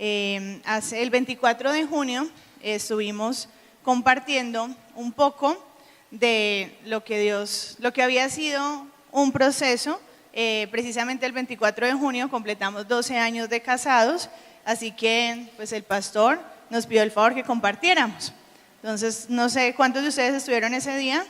El 24 de junio estuvimos compartiendo un poco de lo que había sido un proceso. Precisamente el 24 de junio completamos 12 años de casados, así que pues el pastor nos pidió el favor que compartiéramos. Entonces, no sé cuántos de ustedes estuvieron ese día.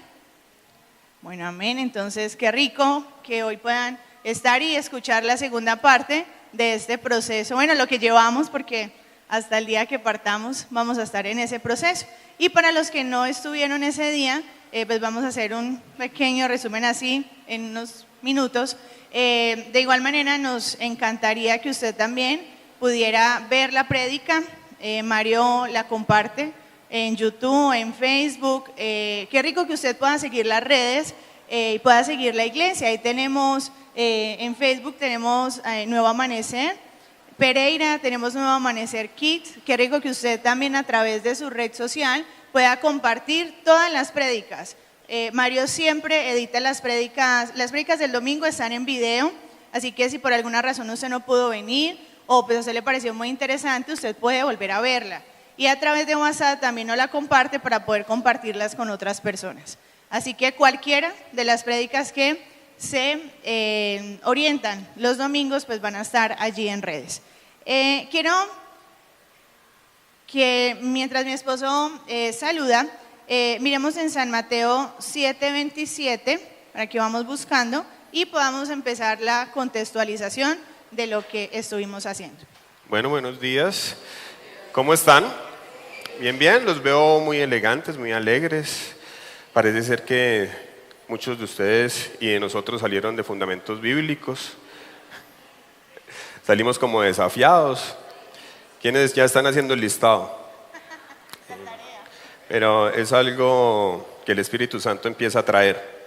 Bueno, amén. Entonces, qué rico que hoy puedan estar y escuchar la segunda parte de este proceso. Bueno, lo que llevamos, porque hasta el día que partamos vamos a estar en ese proceso. Y para los que no estuvieron ese día, pues vamos a hacer un pequeño resumen así en unos minutos. De igual manera, nos encantaría que usted también pudiera ver la prédica. Mario la comparte en YouTube, en Facebook. Qué rico que usted pueda seguir las redes y pueda seguir la iglesia. Ahí tenemos, en Facebook tenemos Nuevo Amanecer Pereira, tenemos Nuevo Amanecer Kids. Qué rico que usted también a través de su red social pueda compartir todas las prédicas. Mario siempre edita las prédicas del domingo están en video, así que si por alguna razón usted no pudo venir o pues a usted le pareció muy interesante, usted puede volver a verla. Y a través de WhatsApp también nos la comparte para poder compartirlas con otras personas. Así que cualquiera de las prédicas que se orientan los domingos, pues van a estar allí en redes. Quiero que mientras mi esposo saluda, miremos en San Mateo 7:27, para que vamos buscando y podamos empezar la contextualización de lo que estuvimos haciendo. Bueno, buenos días. ¿Cómo están? Bien, bien, los veo muy elegantes, muy alegres. Parece ser que muchos de ustedes y de nosotros salieron de fundamentos bíblicos. Salimos como desafiados. ¿Quiénes ya están haciendo el listado? Pero es algo que el Espíritu Santo empieza a traer.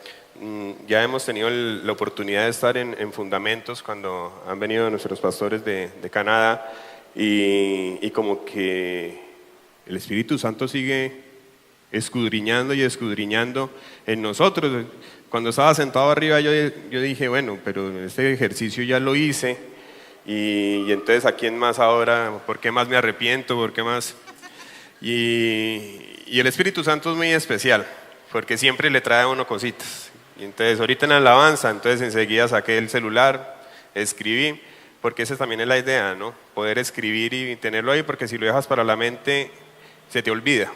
Ya hemos tenido la oportunidad de estar en fundamentos cuando han venido nuestros pastores de Canadá y como que el Espíritu Santo sigue escudriñando y escudriñando en nosotros. Cuando estaba sentado arriba yo dije, bueno, pero este ejercicio ya lo hice y entonces ¿a quién más ahora? ¿Por qué más me arrepiento? ¿Por qué más? Y el Espíritu Santo es muy especial porque siempre le trae a uno cositas. Y entonces ahorita en la alabanza, entonces enseguida saqué el celular, escribí, porque esa también es la idea, ¿no? Poder escribir y tenerlo ahí, porque si lo dejas para la mente, se te olvida.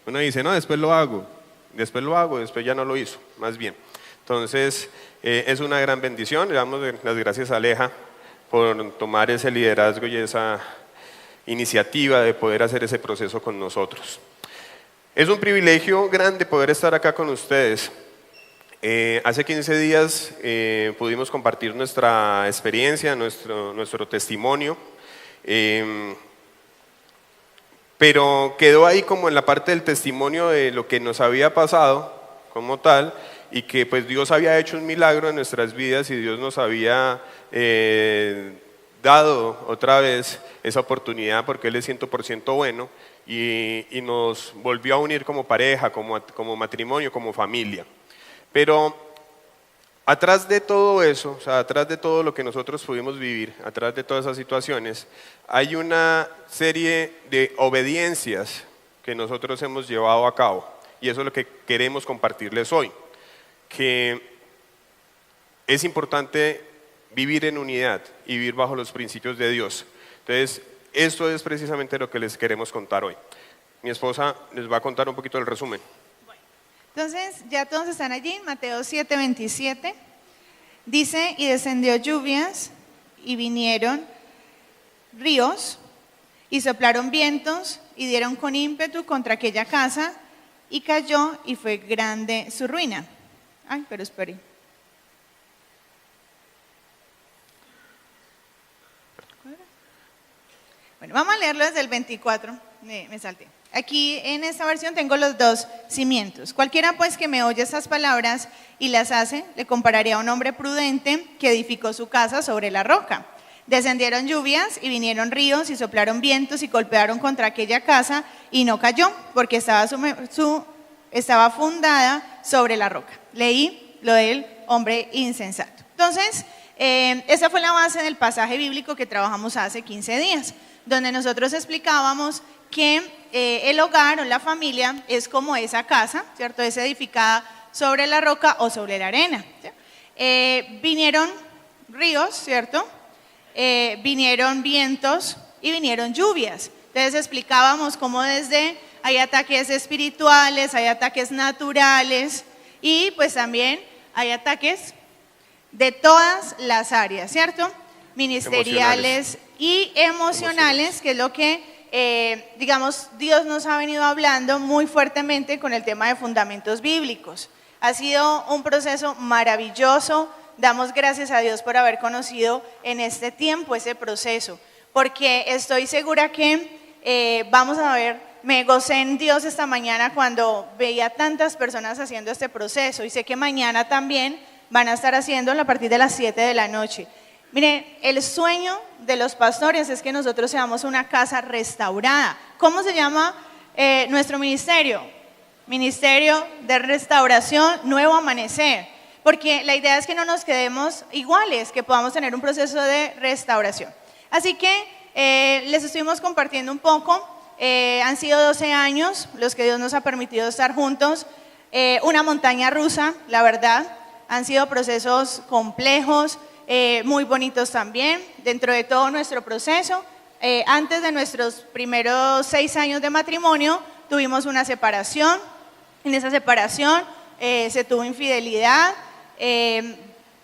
Uno dice, no, después lo hago, después ya no lo hizo, más bien. Entonces, es una gran bendición. Le damos las gracias a Aleja por tomar ese liderazgo y esa iniciativa de poder hacer ese proceso con nosotros. Es un privilegio grande poder estar acá con ustedes. Hace 15 días pudimos compartir nuestra experiencia, nuestro testimonio, pero quedó ahí como en la parte del testimonio de lo que nos había pasado como tal, y que pues Dios había hecho un milagro en nuestras vidas y Dios nos había dado otra vez esa oportunidad porque Él es 100% bueno y nos volvió a unir como pareja, como matrimonio, como familia. Pero atrás de todo eso, o sea, atrás de todo lo que nosotros pudimos vivir, atrás de todas esas situaciones, hay una serie de obediencias que nosotros hemos llevado a cabo. Y eso es lo que queremos compartirles hoy, que es importante vivir en unidad y vivir bajo los principios de Dios. Entonces, esto es precisamente lo que les queremos contar hoy. Mi esposa les va a contar un poquito del resumen. Entonces, ya todos están allí, Mateo 7:27, dice, y descendió lluvias, y vinieron ríos, y soplaron vientos, y dieron con ímpetu contra aquella casa, y cayó, y fue grande su ruina. Ay, pero espere. Bueno, vamos a leerlo desde el 24, me salté. Aquí en esta versión tengo los dos cimientos. Cualquiera pues que me oye estas palabras y las hace, le compararé a un hombre prudente que edificó su casa sobre la roca. Descendieron lluvias y vinieron ríos y soplaron vientos y golpearon contra aquella casa y no cayó porque estaba fundada sobre la roca. Leí lo del hombre insensato. Entonces, Esa fue la base del pasaje bíblico que trabajamos hace 15 días, donde nosotros explicábamos que el hogar o la familia es como esa casa, ¿cierto? Es edificada sobre la roca o sobre la arena. Vinieron ríos, ¿cierto? Vinieron vientos y vinieron lluvias. Entonces explicábamos cómo desde hay ataques espirituales, hay ataques naturales y pues también hay ataques de todas las áreas, ¿cierto? Ministeriales y emocionales, que es lo que, digamos, Dios nos ha venido hablando muy fuertemente con el tema de fundamentos bíblicos. Ha sido un proceso maravilloso. Damos gracias a Dios por haber conocido en este tiempo ese proceso, porque estoy segura que vamos a ver, me gocé en Dios esta mañana cuando veía tantas personas haciendo este proceso y sé que mañana también van a estar haciéndolo a partir de las 7 de la noche. Mire, el sueño de los pastores es que nosotros seamos una casa restaurada. ¿Cómo se llama nuestro ministerio? Ministerio de Restauración Nuevo Amanecer. Porque la idea es que no nos quedemos iguales, que podamos tener un proceso de restauración. Así que les estuvimos compartiendo un poco. Han sido 12 años los que Dios nos ha permitido estar juntos. Una montaña rusa, la verdad. Han sido procesos complejos, muy bonitos también. Dentro de todo nuestro proceso, antes de nuestros primeros 6 años de matrimonio, tuvimos una separación. En esa separación se tuvo infidelidad.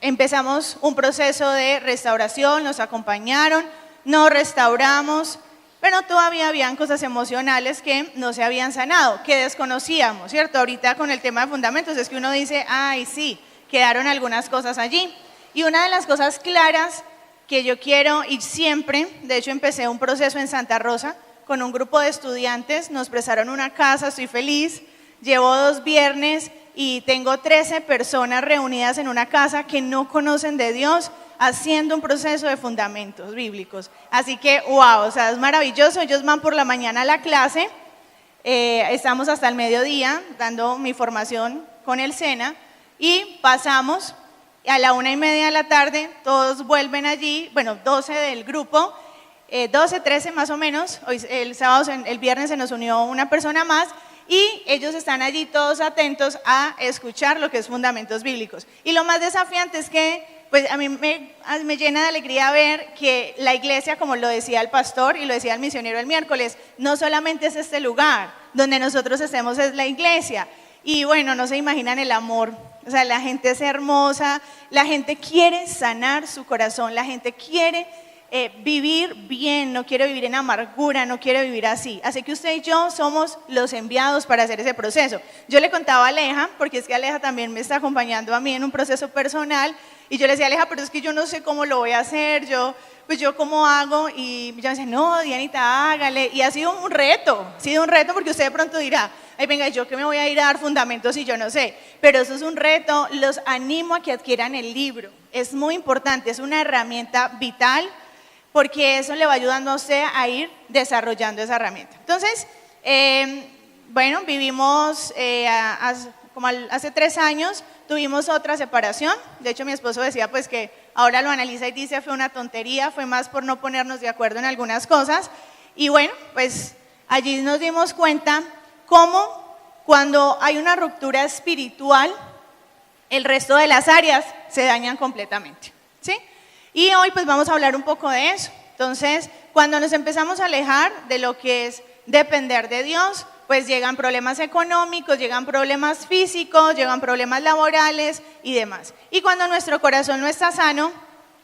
Empezamos un proceso de restauración, nos acompañaron, nos restauramos, pero todavía habían cosas emocionales que no se habían sanado, que desconocíamos, ¿cierto? Ahorita con el tema de fundamentos es que uno dice, ay, sí, quedaron algunas cosas allí. Y una de las cosas claras que yo quiero, y siempre, de hecho empecé un proceso en Santa Rosa con un grupo de estudiantes, nos prestaron una casa, estoy feliz, llevo 2 viernes y tengo 13 personas reunidas en una casa que no conocen de Dios, haciendo un proceso de fundamentos bíblicos. Así que, wow, o sea, es maravilloso. Ellos van por la mañana a la clase, estamos hasta el mediodía dando mi formación con el SENA y pasamos a la 1:30 de la tarde, todos vuelven allí, bueno, 12 del grupo, 12, 13 más o menos, hoy, el viernes se nos unió una persona más. Y ellos están allí todos atentos a escuchar lo que es fundamentos bíblicos. Y lo más desafiante es que pues a mí me llena de alegría ver que la iglesia, como lo decía el pastor y lo decía el misionero el miércoles, no solamente es este lugar donde nosotros estemos, es la iglesia. Y bueno, no se imaginan el amor. O sea, la gente es hermosa, la gente quiere sanar su corazón, la gente quiere vivir bien, no quiere vivir en amargura, no quiere vivir así. Así que usted y yo somos los enviados para hacer ese proceso. Yo le contaba a Aleja, porque es que Aleja también me está acompañando a mí en un proceso personal, y yo le decía a Aleja, pero es que yo no sé cómo lo voy a hacer, yo cómo hago, y ella me dice, no, Dianita, hágale, y ha sido un reto porque usted de pronto dirá, ay, venga, yo que me voy a ir a dar fundamentos y yo no sé, pero eso es un reto. Los animo a que adquieran el libro, es muy importante, es una herramienta vital, porque eso le va ayudando a usted a ir desarrollando esa herramienta. Entonces, bueno, vivimos como hace 3 años, tuvimos otra separación. De hecho, mi esposo decía pues que ahora lo analiza y dice fue una tontería, fue más por no ponernos de acuerdo en algunas cosas. Y bueno, pues allí nos dimos cuenta cómo cuando hay una ruptura espiritual, el resto de las áreas se dañan completamente, ¿sí? Y hoy pues vamos a hablar un poco de eso. Entonces, cuando nos empezamos a alejar de lo que es depender de Dios, pues llegan problemas económicos, llegan problemas físicos, llegan problemas laborales y demás. Y cuando nuestro corazón no está sano,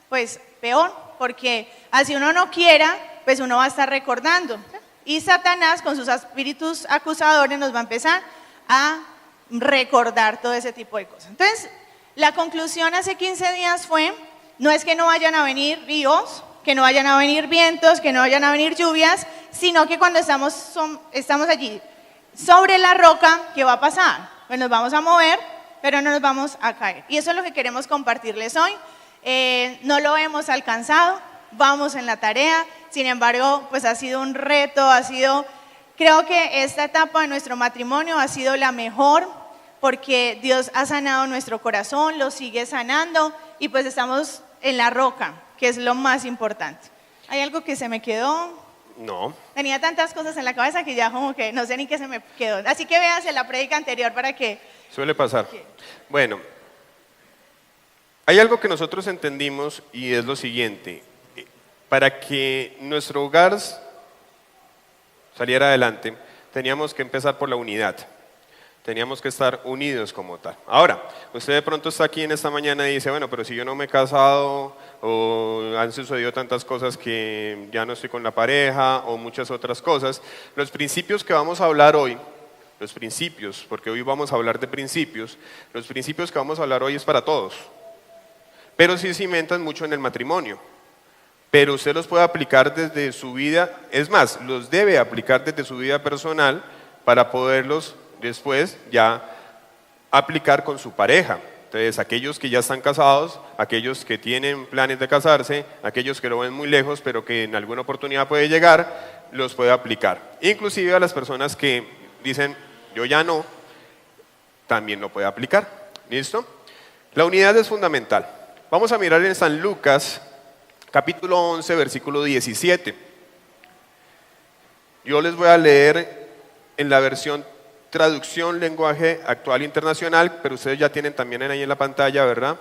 pues peor, porque así uno no quiera, pues uno va a estar recordando. Y Satanás con sus espíritus acusadores nos va a empezar a recordar todo ese tipo de cosas. Entonces, la conclusión hace 15 días fue, no es que no vayan a venir ríos, que no vayan a venir vientos, que no vayan a venir lluvias, sino que cuando estamos allí sobre la roca, ¿qué va a pasar? Pues nos vamos a mover, pero no nos vamos a caer. Y eso es lo que queremos compartirles hoy. No lo hemos alcanzado, vamos en la tarea, sin embargo, pues ha sido un reto, creo que esta etapa de nuestro matrimonio ha sido la mejor, porque Dios ha sanado nuestro corazón, lo sigue sanando, y pues estamos en la roca, que es lo más importante. ¿Hay algo que se me quedó? No. Tenía tantas cosas en la cabeza que ya como que no sé ni qué se me quedó. Así que véase la prédica anterior para que... Suele pasar. Bueno, hay algo que nosotros entendimos y es lo siguiente. Para que nuestro hogar saliera adelante, teníamos que empezar por la unidad. Teníamos que estar unidos como tal. Ahora, usted de pronto está aquí en esta mañana y dice, bueno, pero si yo no me he casado o han sucedido tantas cosas que ya no estoy con la pareja o muchas otras cosas, los principios que vamos a hablar hoy, los principios, porque hoy vamos a hablar de principios, los principios que vamos a hablar hoy es para todos, pero sí se cimentan mucho en el matrimonio. Pero usted los puede aplicar desde su vida, es más, los debe aplicar desde su vida personal para poderlos después ya aplicar con su pareja. Entonces, aquellos que ya están casados, aquellos que tienen planes de casarse, aquellos que lo ven muy lejos, pero que en alguna oportunidad puede llegar, los puede aplicar. Inclusive a las personas que dicen, yo ya no, también lo puede aplicar. ¿Listo? La unidad es fundamental. Vamos a mirar en San Lucas, capítulo 11, versículo 17. Yo les voy a leer en la versión traducción lenguaje actual internacional, pero ustedes ya tienen también ahí en la pantalla, ¿verdad?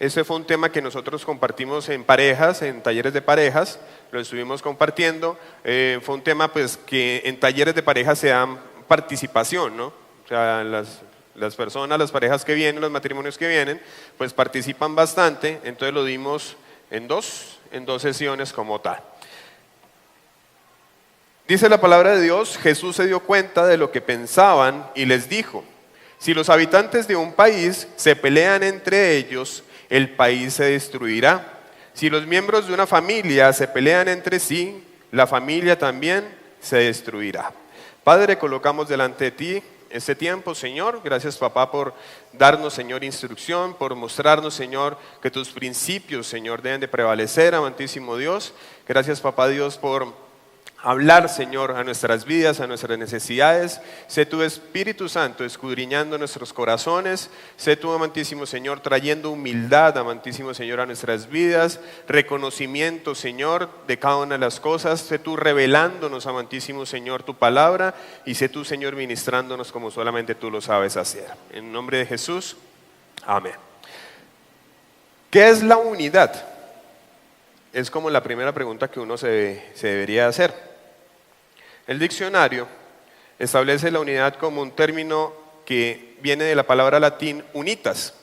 Ese fue un tema que nosotros compartimos en parejas, en talleres de parejas, lo estuvimos compartiendo. Fue un tema pues que en talleres de parejas se dan participación, ¿no? O sea, las personas, las parejas que vienen, los matrimonios que vienen, pues participan bastante, entonces lo dimos en dos sesiones como tal. Dice la palabra de Dios, Jesús se dio cuenta de lo que pensaban y les dijo, si los habitantes de un país se pelean entre ellos, el país se destruirá. Si los miembros de una familia se pelean entre sí, la familia también se destruirá. Padre, colocamos delante de ti este tiempo, Señor. Gracias, papá, por darnos, Señor, instrucción, por mostrarnos, Señor, que tus principios, Señor, deben de prevalecer, amantísimo Dios. Gracias, papá Dios, por hablar, Señor, a nuestras vidas, a nuestras necesidades. Sé tu Espíritu Santo escudriñando nuestros corazones. Sé tu, amantísimo Señor, trayendo humildad, amantísimo Señor, a nuestras vidas. Reconocimiento, Señor, de cada una de las cosas. Sé tú revelándonos, amantísimo Señor, tu palabra. Y sé tú, Señor, ministrándonos como solamente tú lo sabes hacer. En nombre de Jesús, amén. ¿Qué es la unidad? Es como la primera pregunta que uno se debería hacer. El diccionario establece la unidad como un término que viene de la palabra latín unitas,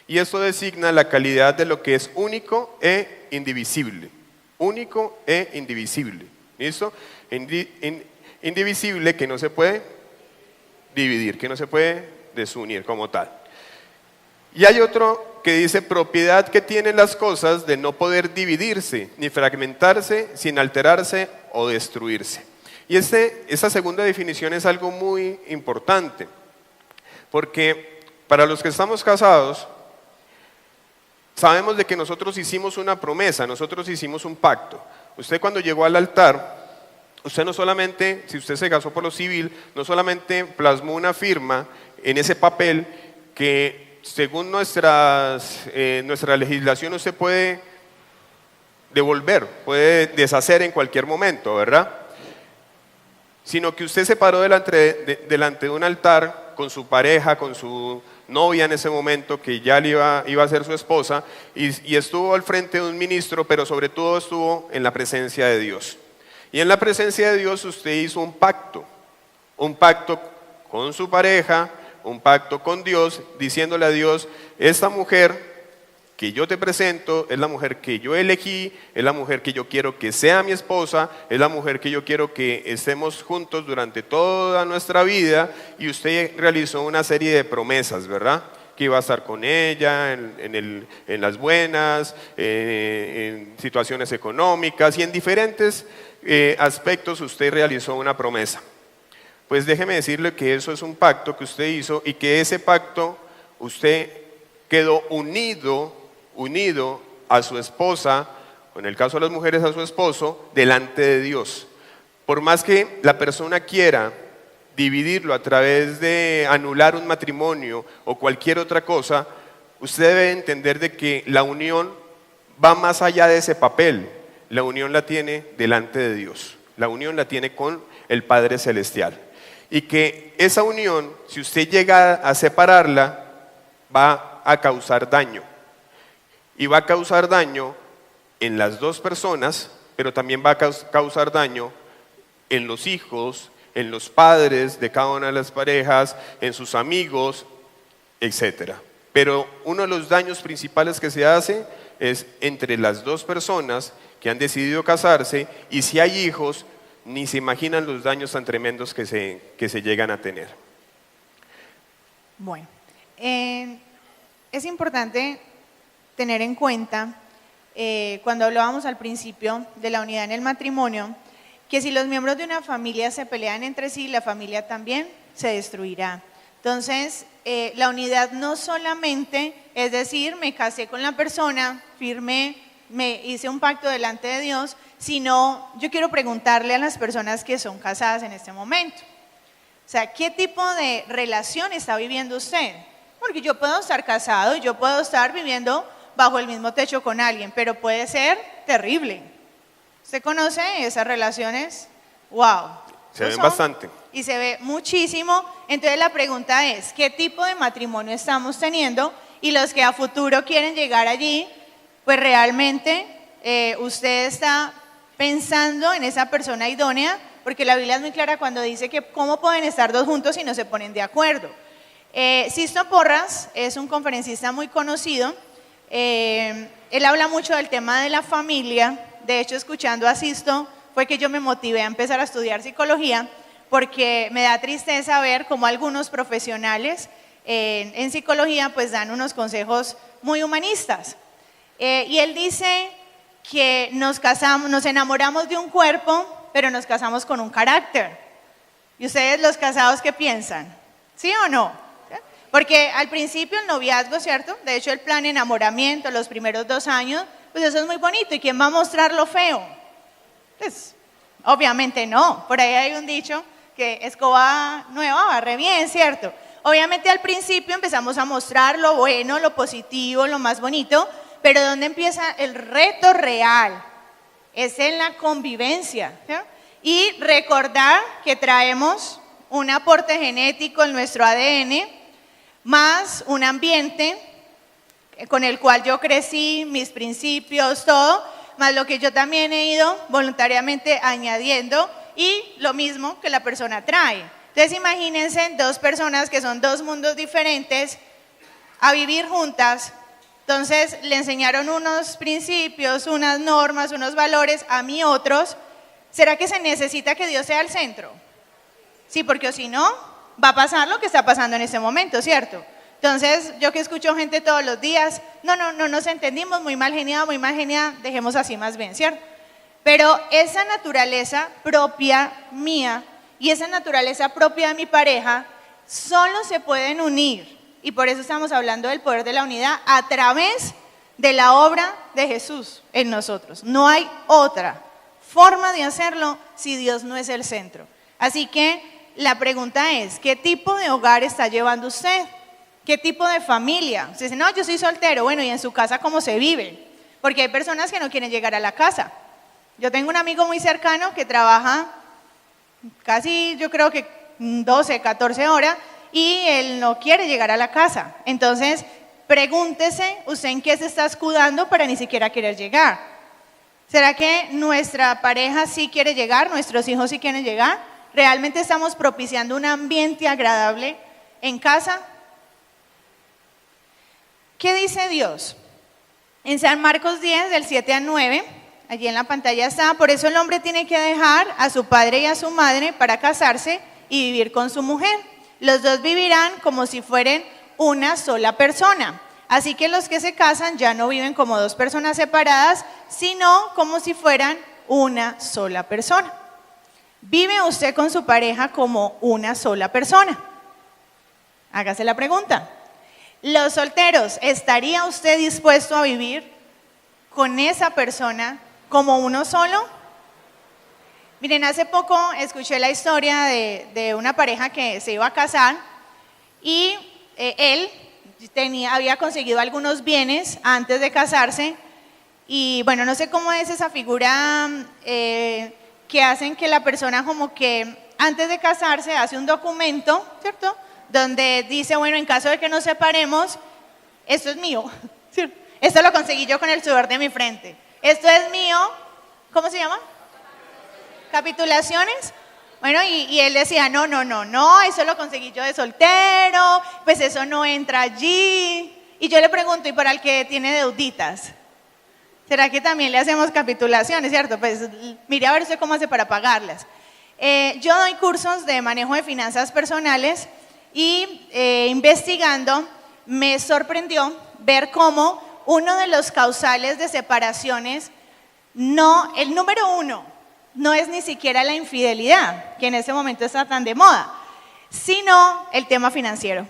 y esto designa la calidad de lo que es único e indivisible. Único e indivisible. ¿Listo? Indivisible, que no se puede dividir, que no se puede desunir como tal. Y hay otro que dice propiedad que tienen las cosas de no poder dividirse, ni fragmentarse, sin alterarse o destruirse. Y esta segunda definición es algo muy importante, porque para los que estamos casados, sabemos de que nosotros hicimos una promesa, nosotros hicimos un pacto. Usted cuando llegó al altar, usted no solamente, si usted se casó por lo civil, no solamente plasmó una firma en ese papel que según nuestra legislación usted puede devolver, puede deshacer en cualquier momento, ¿verdad? Sino que usted se paró delante de un altar con su pareja, con su novia en ese momento, que ya iba a ser su esposa, y estuvo al frente de un ministro, pero sobre todo estuvo en la presencia de Dios. Y en la presencia de Dios usted hizo un pacto con su pareja, un pacto con Dios, diciéndole a Dios, esta mujer que yo te presento es la mujer que yo elegí, es la mujer que yo quiero que sea mi esposa, es la mujer que yo quiero que estemos juntos durante toda nuestra vida, y usted realizó una serie de promesas, ¿verdad? Que iba a estar con ella en las buenas, en situaciones económicas y en diferentes aspectos usted realizó una promesa. Pues déjeme decirle que eso es un pacto que usted hizo y que ese pacto usted quedó unido a su esposa, o en el caso de las mujeres a su esposo, delante de Dios. Por más que la persona quiera dividirlo a través de anular un matrimonio o cualquier otra cosa, usted debe entender de que la unión va más allá de ese papel. La unión la tiene delante de Dios. La unión la tiene con el Padre Celestial. Y que esa unión, si usted llega a separarla, va a causar daño. Y va a causar daño en las dos personas, pero también va a causar daño en los hijos, en los padres de cada una de las parejas, en sus amigos, etc. Pero uno de los daños principales que se hace es entre las dos personas que han decidido casarse, y si hay hijos, ni se imaginan los daños tan tremendos que se llegan a tener. Bueno, es importante tener en cuenta, cuando hablábamos al principio de la unidad en el matrimonio, que si los miembros de una familia se pelean entre sí, la familia también se destruirá. Entonces, la unidad no solamente es decir, me casé con la persona, firmé, me hice un pacto delante de Dios, sino yo quiero preguntarle a las personas que son casadas en este momento. O sea, ¿qué tipo de relación está viviendo usted? Porque yo puedo estar casado y yo puedo estar viviendo bajo el mismo techo con alguien, pero puede ser terrible. ¿Usted conoce esas relaciones? ¡Wow! Se ven bastante. Y se ve muchísimo. Entonces la pregunta es, ¿qué tipo de matrimonio estamos teniendo? Y los que a futuro quieren llegar allí, pues realmente usted está pensando en esa persona idónea, porque la Biblia es muy clara cuando dice que cómo pueden estar dos juntos si no se ponen de acuerdo. Sisto Porras es un conferencista muy conocido. Él habla mucho del tema de la familia. De hecho, escuchando a Sisto fue que yo me motivé a empezar a estudiar psicología, porque me da tristeza ver cómo algunos profesionales en psicología pues dan unos consejos muy humanistas. Y él dice que nos enamoramos de un cuerpo, pero nos casamos con un carácter. ¿Y ustedes los casados qué piensan? ¿Sí o no? Porque al principio el noviazgo, ¿cierto? De hecho el plan enamoramiento, los primeros 2 años, pues eso es muy bonito. ¿Y quién va a mostrar lo feo? Pues obviamente no. Por ahí hay un dicho que escoba nueva barre bien, ¿cierto? Obviamente al principio empezamos a mostrar lo bueno, lo positivo, lo más bonito, pero ¿dónde empieza el reto real? Es en la convivencia, ¿sí? Y recordar que traemos un aporte genético en nuestro ADN, más un ambiente con el cual yo crecí, mis principios, todo, más lo que yo también he ido voluntariamente añadiendo, y lo mismo que la persona trae. Entonces imagínense 2 personas que son 2 mundos diferentes a vivir juntas. Entonces le enseñaron unos principios, unas normas, unos valores, a mí otros. ¿Será que se necesita que Dios sea el centro? Sí, porque si no, va a pasar lo que está pasando en este momento, ¿cierto? Entonces, yo que escucho gente todos los días, no nos entendimos, muy mal geniada, dejemos así más bien, ¿cierto? Pero esa naturaleza propia mía y esa naturaleza propia de mi pareja solo se pueden unir. Y por eso estamos hablando del poder de la unidad a través de la obra de Jesús en nosotros. No hay otra forma de hacerlo si Dios no es el centro. Así que la pregunta es, ¿qué tipo de hogar está llevando usted? ¿Qué tipo de familia? Usted dice, no, yo soy soltero. Bueno, ¿y en su casa cómo se vive? Porque hay personas que no quieren llegar a la casa. Yo tengo un amigo muy cercano que trabaja casi, yo creo que 12, 14 horas, y él no quiere llegar a la casa. Entonces, pregúntese usted en qué se está escudando para ni siquiera querer llegar. ¿Será que nuestra pareja sí quiere llegar? ¿Nuestros hijos sí quieren llegar? ¿Realmente estamos propiciando un ambiente agradable en casa? ¿Qué dice Dios? En San Marcos 10, del 7 al 9, allí en la pantalla está, por eso el hombre tiene que dejar a su padre y a su madre para casarse y vivir con su mujer. Los dos vivirán como si fueran una sola persona. Así que los que se casan ya no viven como 2 personas separadas, sino como si fueran una sola persona. ¿Vive usted con su pareja como una sola persona? Hágase la pregunta. Los solteros, ¿estaría usted dispuesto a vivir con esa persona como uno solo? Miren, hace poco escuché la historia de una pareja que se iba a casar y él había conseguido algunos bienes antes de casarse Y bueno, no sé cómo es esa figura que hacen que la persona como que antes de casarse hace un documento, ¿cierto? Donde dice, bueno, en caso de que nos separemos, esto es mío, ¿cierto? Esto lo conseguí yo con el sudor de mi frente. Esto es mío, ¿cómo se llama? Capitulaciones. Bueno, y él decía, no, eso lo conseguí yo de soltero, pues eso no entra allí. Y yo le pregunto, ¿y para el que tiene deuditas? ¿Será que también le hacemos capitulaciones, cierto? Pues mire a ver usted cómo hace para pagarlas. Yo doy cursos de manejo de finanzas personales y investigando me sorprendió ver cómo uno de los causales de separaciones, el número uno, no es ni siquiera la infidelidad, que en ese momento está tan de moda, sino el tema financiero.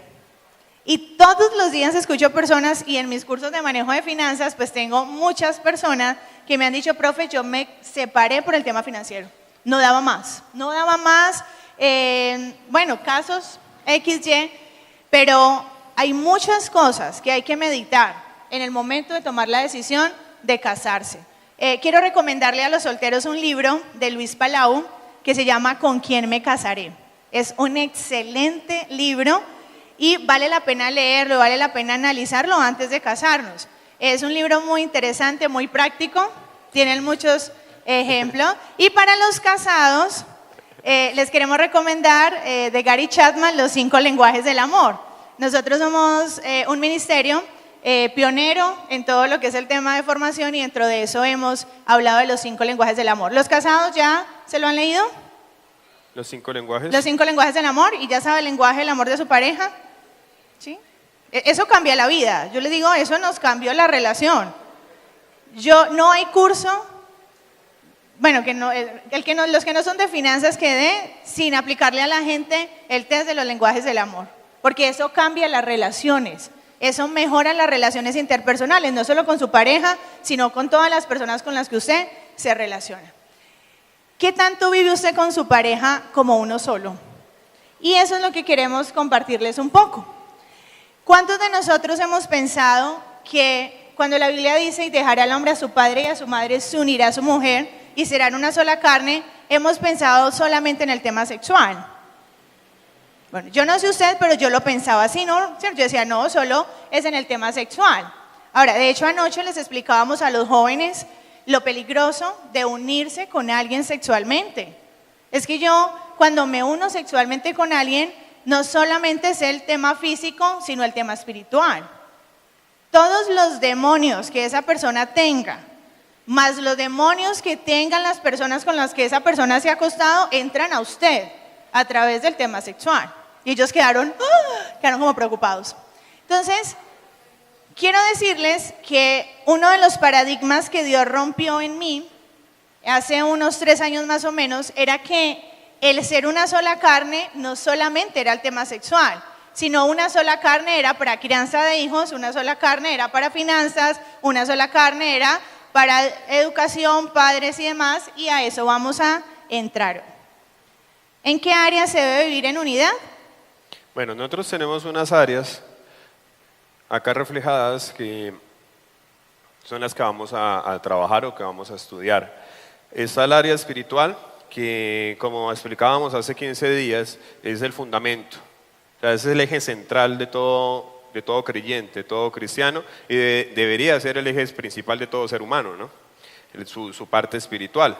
Y todos los días escucho personas, y en mis cursos de manejo de finanzas, pues tengo muchas personas que me han dicho, profe, yo me separé por el tema financiero. No daba más. Bueno, casos XY, pero hay muchas cosas que hay que meditar en el momento de tomar la decisión de casarse. Quiero recomendarle a los solteros un libro de Luis Palau que se llama ¿Con quién me casaré? Es un excelente libro y vale la pena leerlo, vale la pena analizarlo antes de casarnos. Es un libro muy interesante, muy práctico, tienen muchos ejemplos. Y para los casados, les queremos recomendar de Gary Chapman, Los 5 lenguajes del amor. Nosotros somos un ministerio pionero en todo lo que es el tema de formación y dentro de eso hemos hablado de los 5 lenguajes del amor. ¿Los casados ya se lo han leído? ¿Los 5 lenguajes? Los 5 lenguajes del amor, y ya sabe el lenguaje del amor de su pareja. ¿Sí? Eso cambia la vida. Yo les digo, eso nos cambió la relación. No hay curso, bueno, los que no son de finanzas que dé sin aplicarle a la gente el test de los lenguajes del amor, porque eso cambia las relaciones. Eso mejora las relaciones interpersonales, no solo con su pareja, sino con todas las personas con las que usted se relaciona. ¿Qué tanto vive usted con su pareja como uno solo? Y eso es lo que queremos compartirles un poco. ¿Cuántos de nosotros hemos pensado que cuando la Biblia dice y dejará al hombre a su padre y a su madre, se unirá a su mujer y serán una sola carne, hemos pensado solamente en el tema sexual? Bueno, yo no sé usted, pero yo lo pensaba así, ¿no? Yo decía, no, solo es en el tema sexual. Ahora, de hecho, anoche les explicábamos a los jóvenes lo peligroso de unirse con alguien sexualmente. Es que yo, cuando me uno sexualmente con alguien, no solamente es el tema físico, sino el tema espiritual. Todos los demonios que esa persona tenga, más los demonios que tengan las personas con las que esa persona se ha acostado, entran a usted a través del tema sexual. Y ellos quedaron como preocupados. Entonces, quiero decirles que uno de los paradigmas que Dios rompió en mí, hace unos 3 años más o menos, era que el ser una sola carne no solamente era el tema sexual, sino una sola carne era para crianza de hijos, una sola carne era para finanzas, una sola carne era para educación, padres y demás, y a eso vamos a entrar. ¿En qué área se debe vivir en unidad? Bueno, nosotros tenemos unas áreas acá reflejadas que son las que vamos a trabajar o que vamos a estudiar. Está el área espiritual, que como explicábamos hace 15 días, es el fundamento. O sea, ese es el eje central de todo creyente, de todo cristiano, y debería ser el eje principal de todo ser humano, ¿no? Su parte espiritual.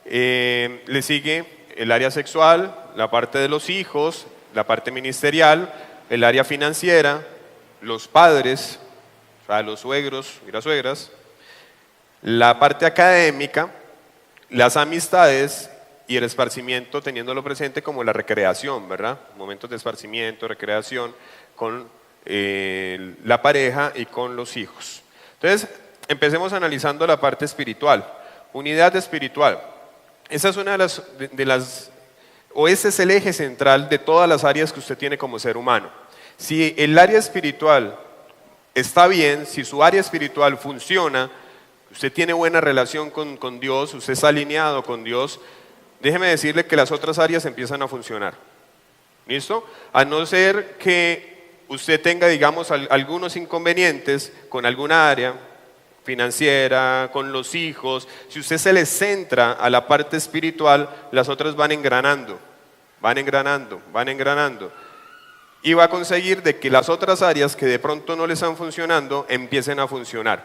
Le sigue el área sexual, la parte de los hijos, la parte ministerial, el área financiera, los padres, o sea, los suegros y las suegras, la parte académica, las amistades y el esparcimiento, teniéndolo presente como la recreación, ¿verdad? Momentos de esparcimiento, recreación con la pareja y con los hijos. Entonces, empecemos analizando la parte espiritual. Unidad espiritual. Esa es una de las o ese es el eje central de todas las áreas que usted tiene como ser humano. Si el área espiritual está bien, si su área espiritual funciona, usted tiene buena relación con Dios, usted está alineado con Dios, déjeme decirle que las otras áreas empiezan a funcionar. ¿Listo? A no ser que usted tenga, digamos, algunos inconvenientes con alguna área, financiera, con los hijos, si usted se le centra a la parte espiritual, las otras van engranando, van engranando, van engranando. Y va a conseguir de que las otras áreas que de pronto no le están funcionando, empiecen a funcionar.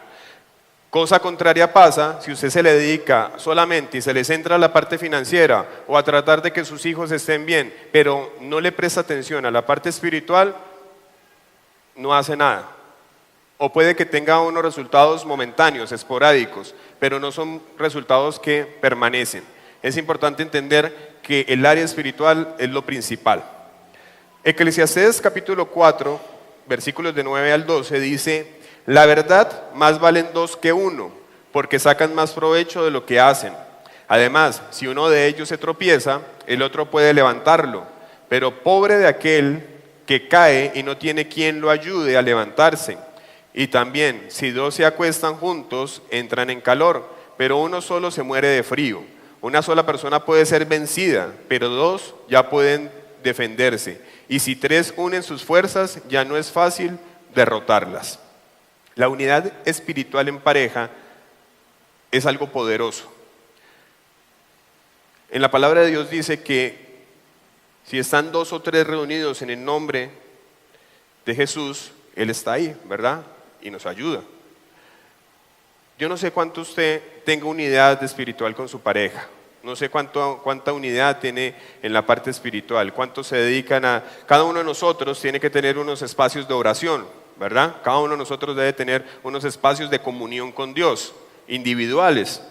Cosa contraria pasa si usted se le dedica solamente y se le centra a la parte financiera o a tratar de que sus hijos estén bien, pero no le presta atención a la parte espiritual, no hace nada. O puede que tenga unos resultados momentáneos, esporádicos, pero no son resultados que permanecen. Es importante entender que el área espiritual es lo principal. Eclesiastés capítulo 4, versículos de 9 al 12 dice: la verdad más valen dos que uno, porque sacan más provecho de lo que hacen. Además, si uno de ellos se tropieza, el otro puede levantarlo, pero pobre de aquel que cae y no tiene quien lo ayude a levantarse. Y también, si dos se acuestan juntos, entran en calor, pero uno solo se muere de frío. Una sola persona puede ser vencida, pero dos ya pueden defenderse. Y si tres unen sus fuerzas, ya no es fácil derrotarlas. La unidad espiritual en pareja es algo poderoso. En la palabra de Dios dice que si están dos o tres reunidos en el nombre de Jesús, Él está ahí, ¿verdad? Y nos ayuda. Yo no sé cuánto usted tenga unidad espiritual con su pareja. No sé cuánta unidad tiene en la parte espiritual, cuántos se dedican a... Cada uno de nosotros tiene que tener unos espacios de oración, ¿verdad? Cada uno de nosotros debe tener unos espacios de comunión con Dios, individuales.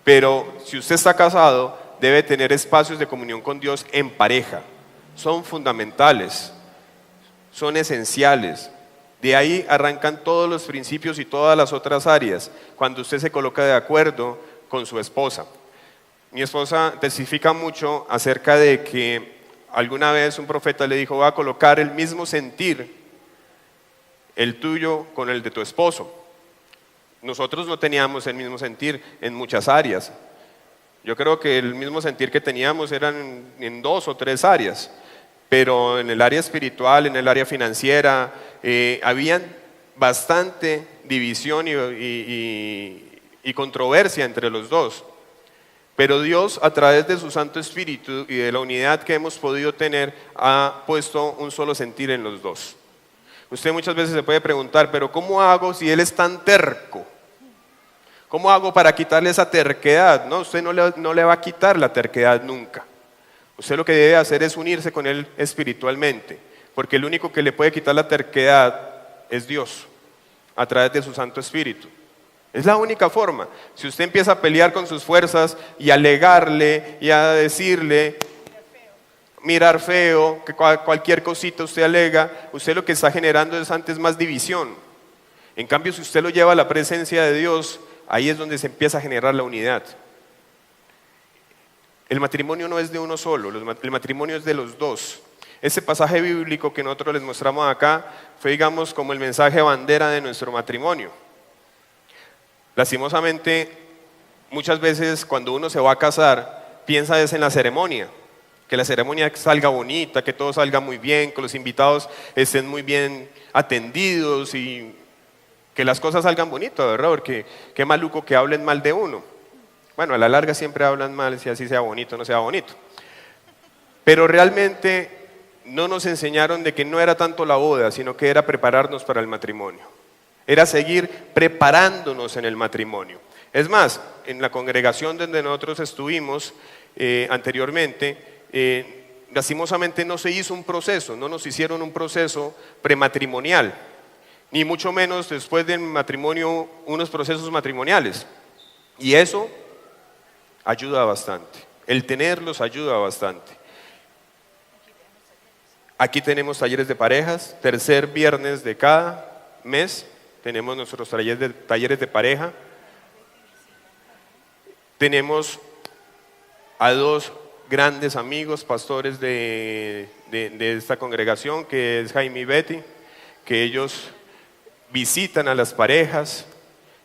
Pero si usted está casado, debe tener espacios de comunión con Dios en pareja. Son fundamentales, son esenciales. De ahí arrancan todos los principios y todas las otras áreas, cuando usted se coloca de acuerdo con su esposa. Mi esposa testifica mucho acerca de que alguna vez un profeta le dijo: va a colocar el mismo sentir, el tuyo con el de tu esposo. Nosotros no teníamos el mismo sentir en muchas áreas. Yo creo que el mismo sentir que teníamos eran en dos o tres áreas, pero en el área espiritual, en el área financiera, había bastante división y controversia entre los dos. Pero Dios, a través de su Santo Espíritu y de la unidad que hemos podido tener, ha puesto un solo sentir en los dos. Usted muchas veces se puede preguntar: pero ¿cómo hago si él es tan terco? ¿Cómo hago para quitarle esa terquedad? No, usted no le va a quitar la terquedad nunca. Usted lo que debe hacer es unirse con él espiritualmente, porque el único que le puede quitar la terquedad es Dios, a través de su Santo Espíritu. Es la única forma. Si usted empieza a pelear con sus fuerzas y a alegarle y a decirle, mirar feo, que cualquier cosita usted alega, usted lo que está generando es antes más división. En cambio, si usted lo lleva a la presencia de Dios, ahí es donde se empieza a generar la unidad. El matrimonio no es de uno solo, el matrimonio es de los dos. Ese pasaje bíblico que nosotros les mostramos acá fue, digamos, como el mensaje bandera de nuestro matrimonio. Lastimosamente, muchas veces cuando uno se va a casar, piensa es en la ceremonia, que la ceremonia salga bonita, que todo salga muy bien, que los invitados estén muy bien atendidos y que las cosas salgan bonitas, ¿verdad? Porque qué maluco que hablen mal de uno. Bueno, a la larga siempre hablan mal, si así sea bonito o no sea bonito. Pero realmente no nos enseñaron de que no era tanto la boda, sino que era prepararnos para el matrimonio. Era seguir preparándonos en el matrimonio. Es más, en la congregación donde nosotros estuvimos anteriormente, lastimosamente no se hizo un proceso, no nos hicieron un proceso prematrimonial, ni mucho menos después del matrimonio unos procesos matrimoniales. Y eso ayuda bastante, el tenerlos ayuda bastante. Aquí tenemos talleres de parejas, tercer viernes de cada mes tenemos nuestros talleres de pareja. Tenemos a dos grandes amigos, pastores de esta congregación, que es Jaime y Betty, que ellos visitan a las parejas.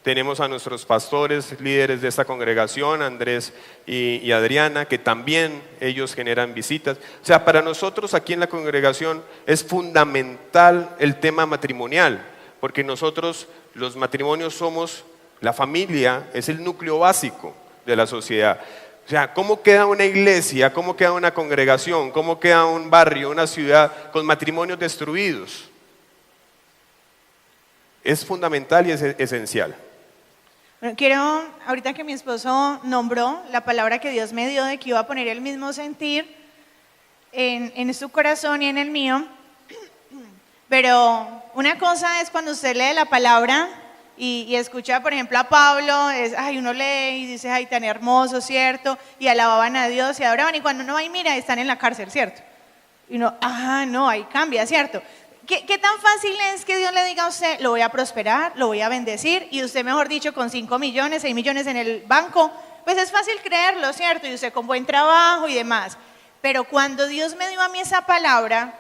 Tenemos a nuestros pastores, líderes de esta congregación, Andrés y Adriana, que también ellos generan visitas. O sea, para nosotros aquí en la congregación es fundamental el tema matrimonial, porque nosotros los matrimonios somos, la familia es el núcleo básico de la sociedad. O sea, ¿cómo queda una iglesia, cómo queda una congregación, cómo queda un barrio, una ciudad con matrimonios destruidos? Es fundamental y es esencial. Bueno, quiero, ahorita que mi esposo nombró la palabra que Dios me dio de que iba a poner el mismo sentir en su corazón y en el mío, pero una cosa es cuando usted lee la palabra y escucha, por ejemplo, a Pablo, uno lee y dice, ay, tan hermoso, ¿cierto? Y alababan a Dios y adoraban, y cuando uno va y mira, están en la cárcel, ¿cierto? Y uno, no, ahí cambia, ¿cierto? ¿Qué tan fácil es que Dios le diga a usted, lo voy a prosperar, lo voy a bendecir, y usted, mejor dicho, con 5 millones, 6 millones en el banco? Pues es fácil creerlo, ¿cierto? Y usted con buen trabajo y demás. Pero cuando Dios me dio a mí esa palabra,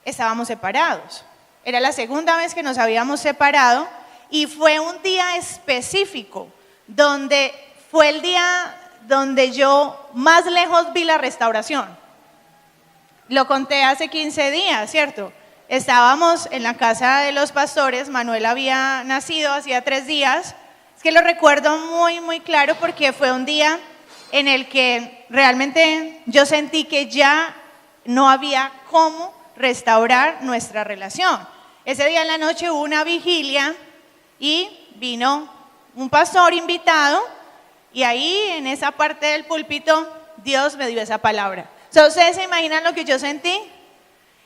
estábamos separados. Era la segunda vez que nos habíamos separado, y fue un día específico, donde fue el día donde yo más lejos vi la restauración. Lo conté hace 15 días, ¿cierto? Estábamos en la casa de los pastores, Manuel había nacido hacía 3 días, es que lo recuerdo muy, muy claro porque fue un día en el que realmente yo sentí que ya no había cómo restaurar nuestra relación. Ese día en la noche hubo una vigilia y vino un pastor invitado, y ahí en esa parte del púlpito Dios me dio esa palabra. ¿Ustedes se imaginan lo que yo sentí?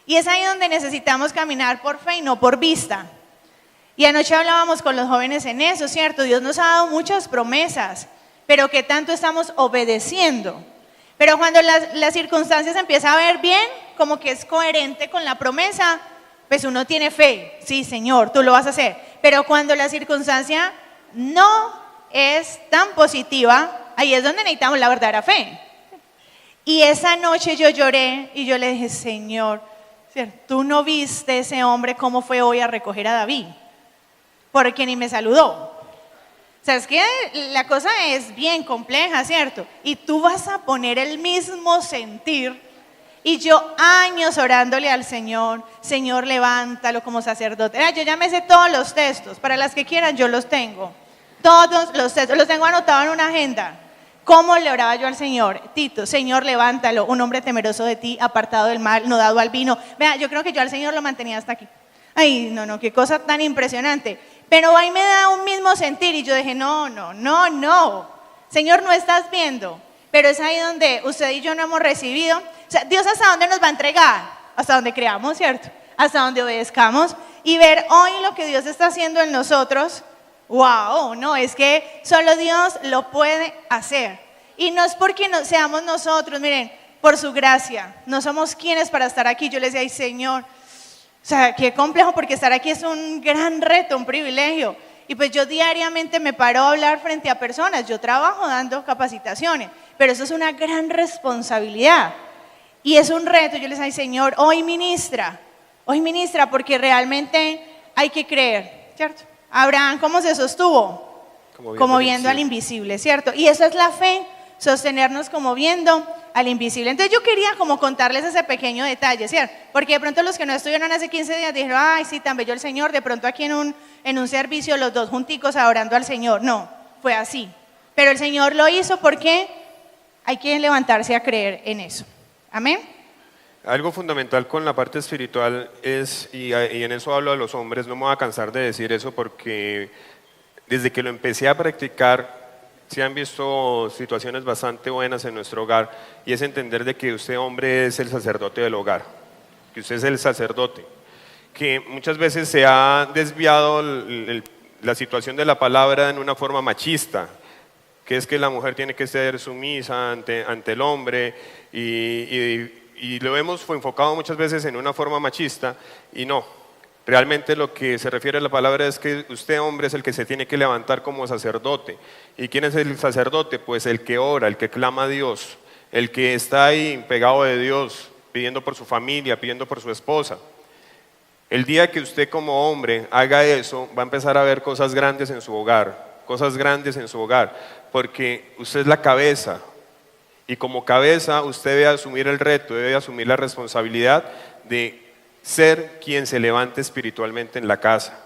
Y es ahí donde necesitamos caminar por fe y no por vista. Y anoche hablábamos con los jóvenes en eso, ¿cierto? Dios nos ha dado muchas promesas, pero ¿qué tanto estamos obedeciendo? Pero cuando las circunstancias empiezan a ver bien, como que es coherente con la promesa, pues uno tiene fe. Sí, Señor, tú lo vas a hacer. Pero cuando la circunstancia no es tan positiva, ahí es donde necesitamos la verdadera fe. Y esa noche yo lloré y yo le dije, Señor, tú no viste ese hombre cómo fue hoy a recoger a David, porque ni me saludó. O sea, es que la cosa es bien compleja, ¿cierto? Y tú vas a poner el mismo sentir. Y yo años orándole al Señor, Señor, levántalo como sacerdote. Yo ya me sé todos los textos, para las que quieran yo los tengo. Todos los textos, los tengo anotados en una agenda. ¿Cómo le oraba yo al Señor? Tito, Señor, levántalo, un hombre temeroso de ti, apartado del mal, no dado al vino. Vea, yo creo que yo al Señor lo mantenía hasta aquí. Ay, no, qué cosa tan impresionante. Pero ahí me da un mismo sentir y yo dije, no. Señor, no estás viendo. Pero es ahí donde usted y yo no hemos recibido. O sea, Dios hasta dónde nos va a entregar, hasta donde creamos, ¿cierto? Hasta donde obedezcamos. Y ver hoy lo que Dios está haciendo en nosotros. Wow, no, es que solo Dios lo puede hacer. Y no es porque no seamos nosotros, miren, por su gracia. No somos quienes para estar aquí. Yo les decía, ay, Señor, o sea, qué complejo, porque estar aquí es un gran reto, un privilegio. Y pues yo diariamente me paro a hablar frente a personas. Yo trabajo dando capacitaciones, pero eso es una gran responsabilidad. Y es un reto. Yo les decía, ay, Señor, hoy ministra, porque realmente hay que creer, ¿cierto? Abraham, ¿cómo se sostuvo? Como viendo al invisible, ¿cierto? Y eso es la fe, sostenernos como viendo al invisible. Entonces yo quería como contarles ese pequeño detalle, ¿cierto? Porque de pronto los que no estuvieron hace 15 días dijeron, ay, sí, tan bello el Señor, de pronto aquí en un servicio los dos junticos adorando al Señor. No, fue así. Pero el Señor lo hizo porque hay que levantarse a creer en eso. Amén. Algo fundamental con la parte espiritual es, y en eso hablo a los hombres, no me voy a cansar de decir eso porque desde que lo empecé a practicar se han visto situaciones bastante buenas en nuestro hogar, y es entender de que usted, hombre, es el sacerdote del hogar, que usted es el sacerdote, que muchas veces se ha desviado la situación de la palabra en una forma machista, que es que la mujer tiene que ser sumisa ante el hombre, y lo hemos enfocado muchas veces en una forma machista, y no. Realmente lo que se refiere a la palabra es que usted, hombre, es el que se tiene que levantar como sacerdote. ¿Y quién es el sacerdote? Pues el que ora, el que clama a Dios, el que está ahí pegado de Dios, pidiendo por su familia, pidiendo por su esposa. El día que usted como hombre haga eso, va a empezar a ver cosas grandes en su hogar, porque usted es la cabeza. Y como cabeza usted debe asumir el reto, debe asumir la responsabilidad de ser quien se levante espiritualmente en la casa.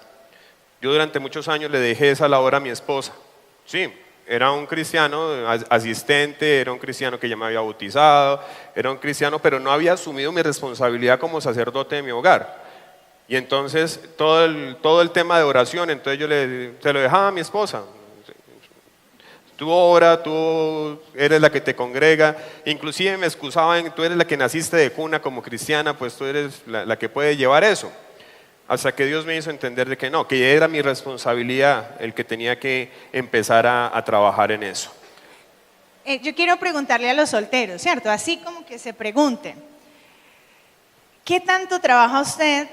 Yo durante muchos años le dejé esa labor a mi esposa. Sí, era un cristiano asistente, era un cristiano que ya me había bautizado, era un cristiano, pero no había asumido mi responsabilidad como sacerdote de mi hogar. Y entonces todo el tema de oración, entonces yo se lo dejaba a mi esposa. Tú ora, tú eres la que te congrega, inclusive me excusaban, tú eres la que naciste de cuna como cristiana, pues tú eres la que puede llevar eso. Hasta que Dios me hizo entender de que no, que era mi responsabilidad el que tenía que empezar a trabajar en eso. Yo quiero preguntarle a los solteros, ¿cierto? Así como que se pregunten, ¿qué tanto trabaja usted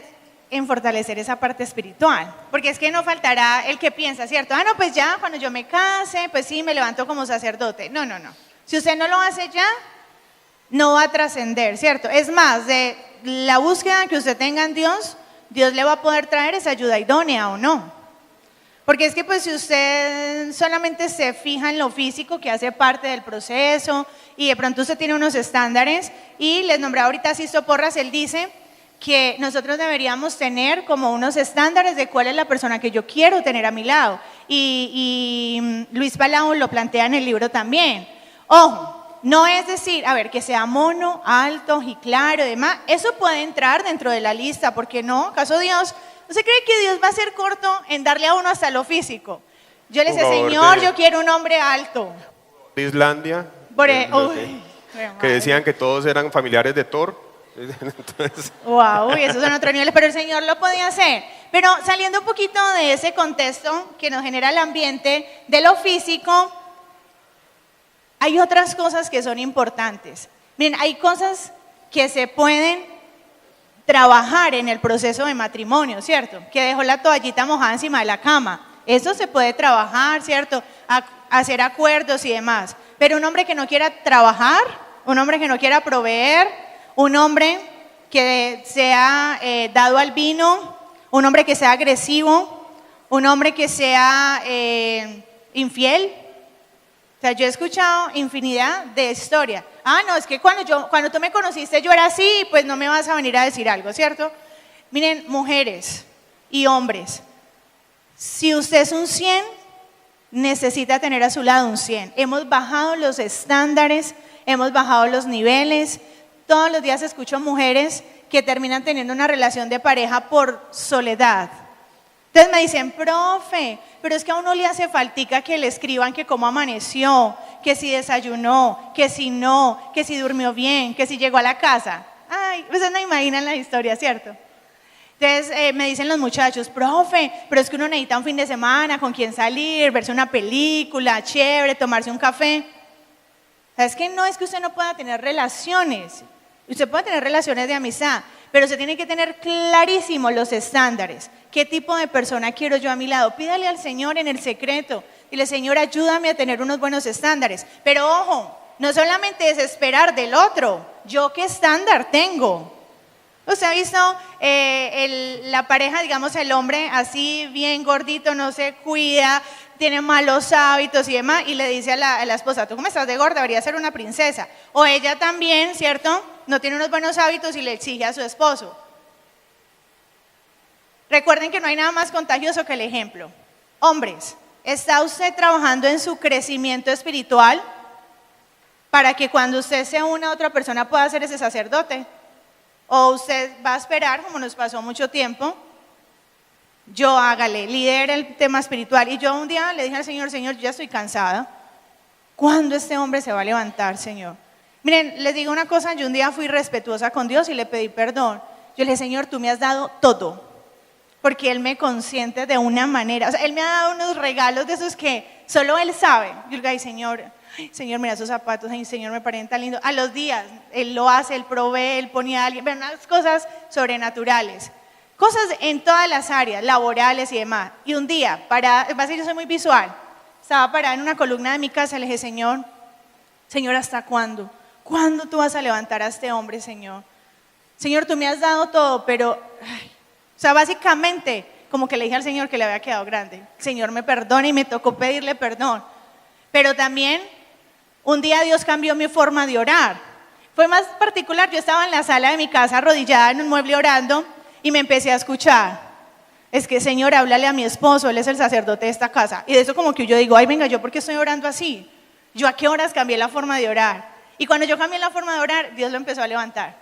en fortalecer esa parte espiritual? Porque es que no faltará el que piensa, ¿cierto? No, pues ya, cuando yo me case, pues sí, me levanto como sacerdote. No. Si usted no lo hace ya, no va a trascender, ¿cierto? Es más, de la búsqueda que usted tenga en Dios, Dios le va a poder traer esa ayuda idónea o no. Porque es que pues si usted solamente se fija en lo físico que hace parte del proceso y de pronto usted tiene unos estándares, y les nombré ahorita a Sisto Porras, él dice que nosotros deberíamos tener como unos estándares de cuál es la persona que yo quiero tener a mi lado. Y Luis Palau lo plantea en el libro también. Ojo, no es decir, a ver, que sea mono, alto y claro y demás. Eso puede entrar dentro de la lista, ¿por qué no? ¿Acaso Dios, no se cree que Dios va a ser corto en darle a uno hasta lo físico? Yo le decía, Señor, yo quiero un hombre alto. De Islandia, que decían que todos eran familiares de Thor. Entonces... Wow, y esos son otros niveles, pero el Señor lo podía hacer. Pero saliendo un poquito de ese contexto que nos genera el ambiente de lo físico, hay otras cosas que son importantes. Miren, hay cosas que se pueden trabajar en el proceso de matrimonio, ¿cierto? Que dejó la toallita mojada encima de la cama. Eso se puede trabajar, ¿cierto? Hacer acuerdos y demás. Pero un hombre que no quiera trabajar, un hombre que no quiera proveer, un hombre que sea dado al vino, un hombre que sea agresivo, un hombre que sea infiel. O sea, yo he escuchado infinidad de historias. No, es que cuando tú me conociste yo era así, pues no me vas a venir a decir algo, ¿cierto? Miren, mujeres y hombres, si usted es un 100, necesita tener a su lado un 100. Hemos bajado los estándares, hemos bajado los niveles. Todos los días escucho mujeres que terminan teniendo una relación de pareja por soledad. Entonces me dicen, profe, pero es que a uno le hace faltica que le escriban que cómo amaneció, que si desayunó, que si no, que si durmió bien, que si llegó a la casa. Ay, ustedes no imaginan la historia, ¿cierto? Entonces me dicen los muchachos, profe, pero es que uno necesita un fin de semana con quien salir, verse una película, chévere, tomarse un café. Es que no es que usted no pueda tener relaciones, usted puede tener relaciones de amistad, pero usted tiene que tener clarísimos los estándares. ¿Qué tipo de persona quiero yo a mi lado? Pídale al Señor en el secreto. Dile, Señor, ayúdame a tener unos buenos estándares. Pero ojo, no solamente es esperar del otro. ¿Yo qué estándar tengo? ¿Usted ha visto la pareja, digamos, el hombre así bien gordito, no se cuida, tiene malos hábitos y demás, y le dice a la esposa, tú como estás de gorda, deberías ser una princesa? O ella también, ¿cierto? No tiene unos buenos hábitos y le exige a su esposo. Recuerden que no hay nada más contagioso que el ejemplo. Hombres, ¿está usted trabajando en su crecimiento espiritual para que cuando usted se una a otra persona pueda ser ese sacerdote? ¿O usted va a esperar, como nos pasó mucho tiempo, yo hágale, lidere el tema espiritual? Y yo un día le dije al Señor, Señor, yo ya estoy cansada. ¿Cuándo este hombre se va a levantar, Señor? Miren, les digo una cosa, yo un día fui respetuosa con Dios y le pedí perdón. Yo le dije, Señor, tú me has dado todo, porque Él me consiente de una manera, o sea, Él me ha dado unos regalos de esos que solo Él sabe. Yo le digo, ay, Señor, mira esos zapatos, ay, Señor, me parecen tan lindos. A los días, Él lo hace, Él provee, Él pone a alguien, pero unas cosas sobrenaturales. Cosas en todas las áreas, laborales y demás. Y un día, yo soy muy visual, estaba parada en una columna de mi casa, le dije, Señor, ¿hasta cuándo? ¿Cuándo tú vas a levantar a este hombre, Señor? Señor, tú me has dado todo, pero... O sea, básicamente, como que le dije al Señor que le había quedado grande. El Señor me perdona y me tocó pedirle perdón. Pero también, un día Dios cambió mi forma de orar. Fue más particular, yo estaba en la sala de mi casa arrodillada en un mueble orando y me empecé a escuchar. Es que, Señor, háblale a mi esposo, él es el sacerdote de esta casa. Y de eso como que yo digo, ay, venga, ¿yo por qué estoy orando así? ¿Yo a qué horas cambié la forma de orar? Y cuando yo cambié la forma de orar, Dios lo empezó a levantar.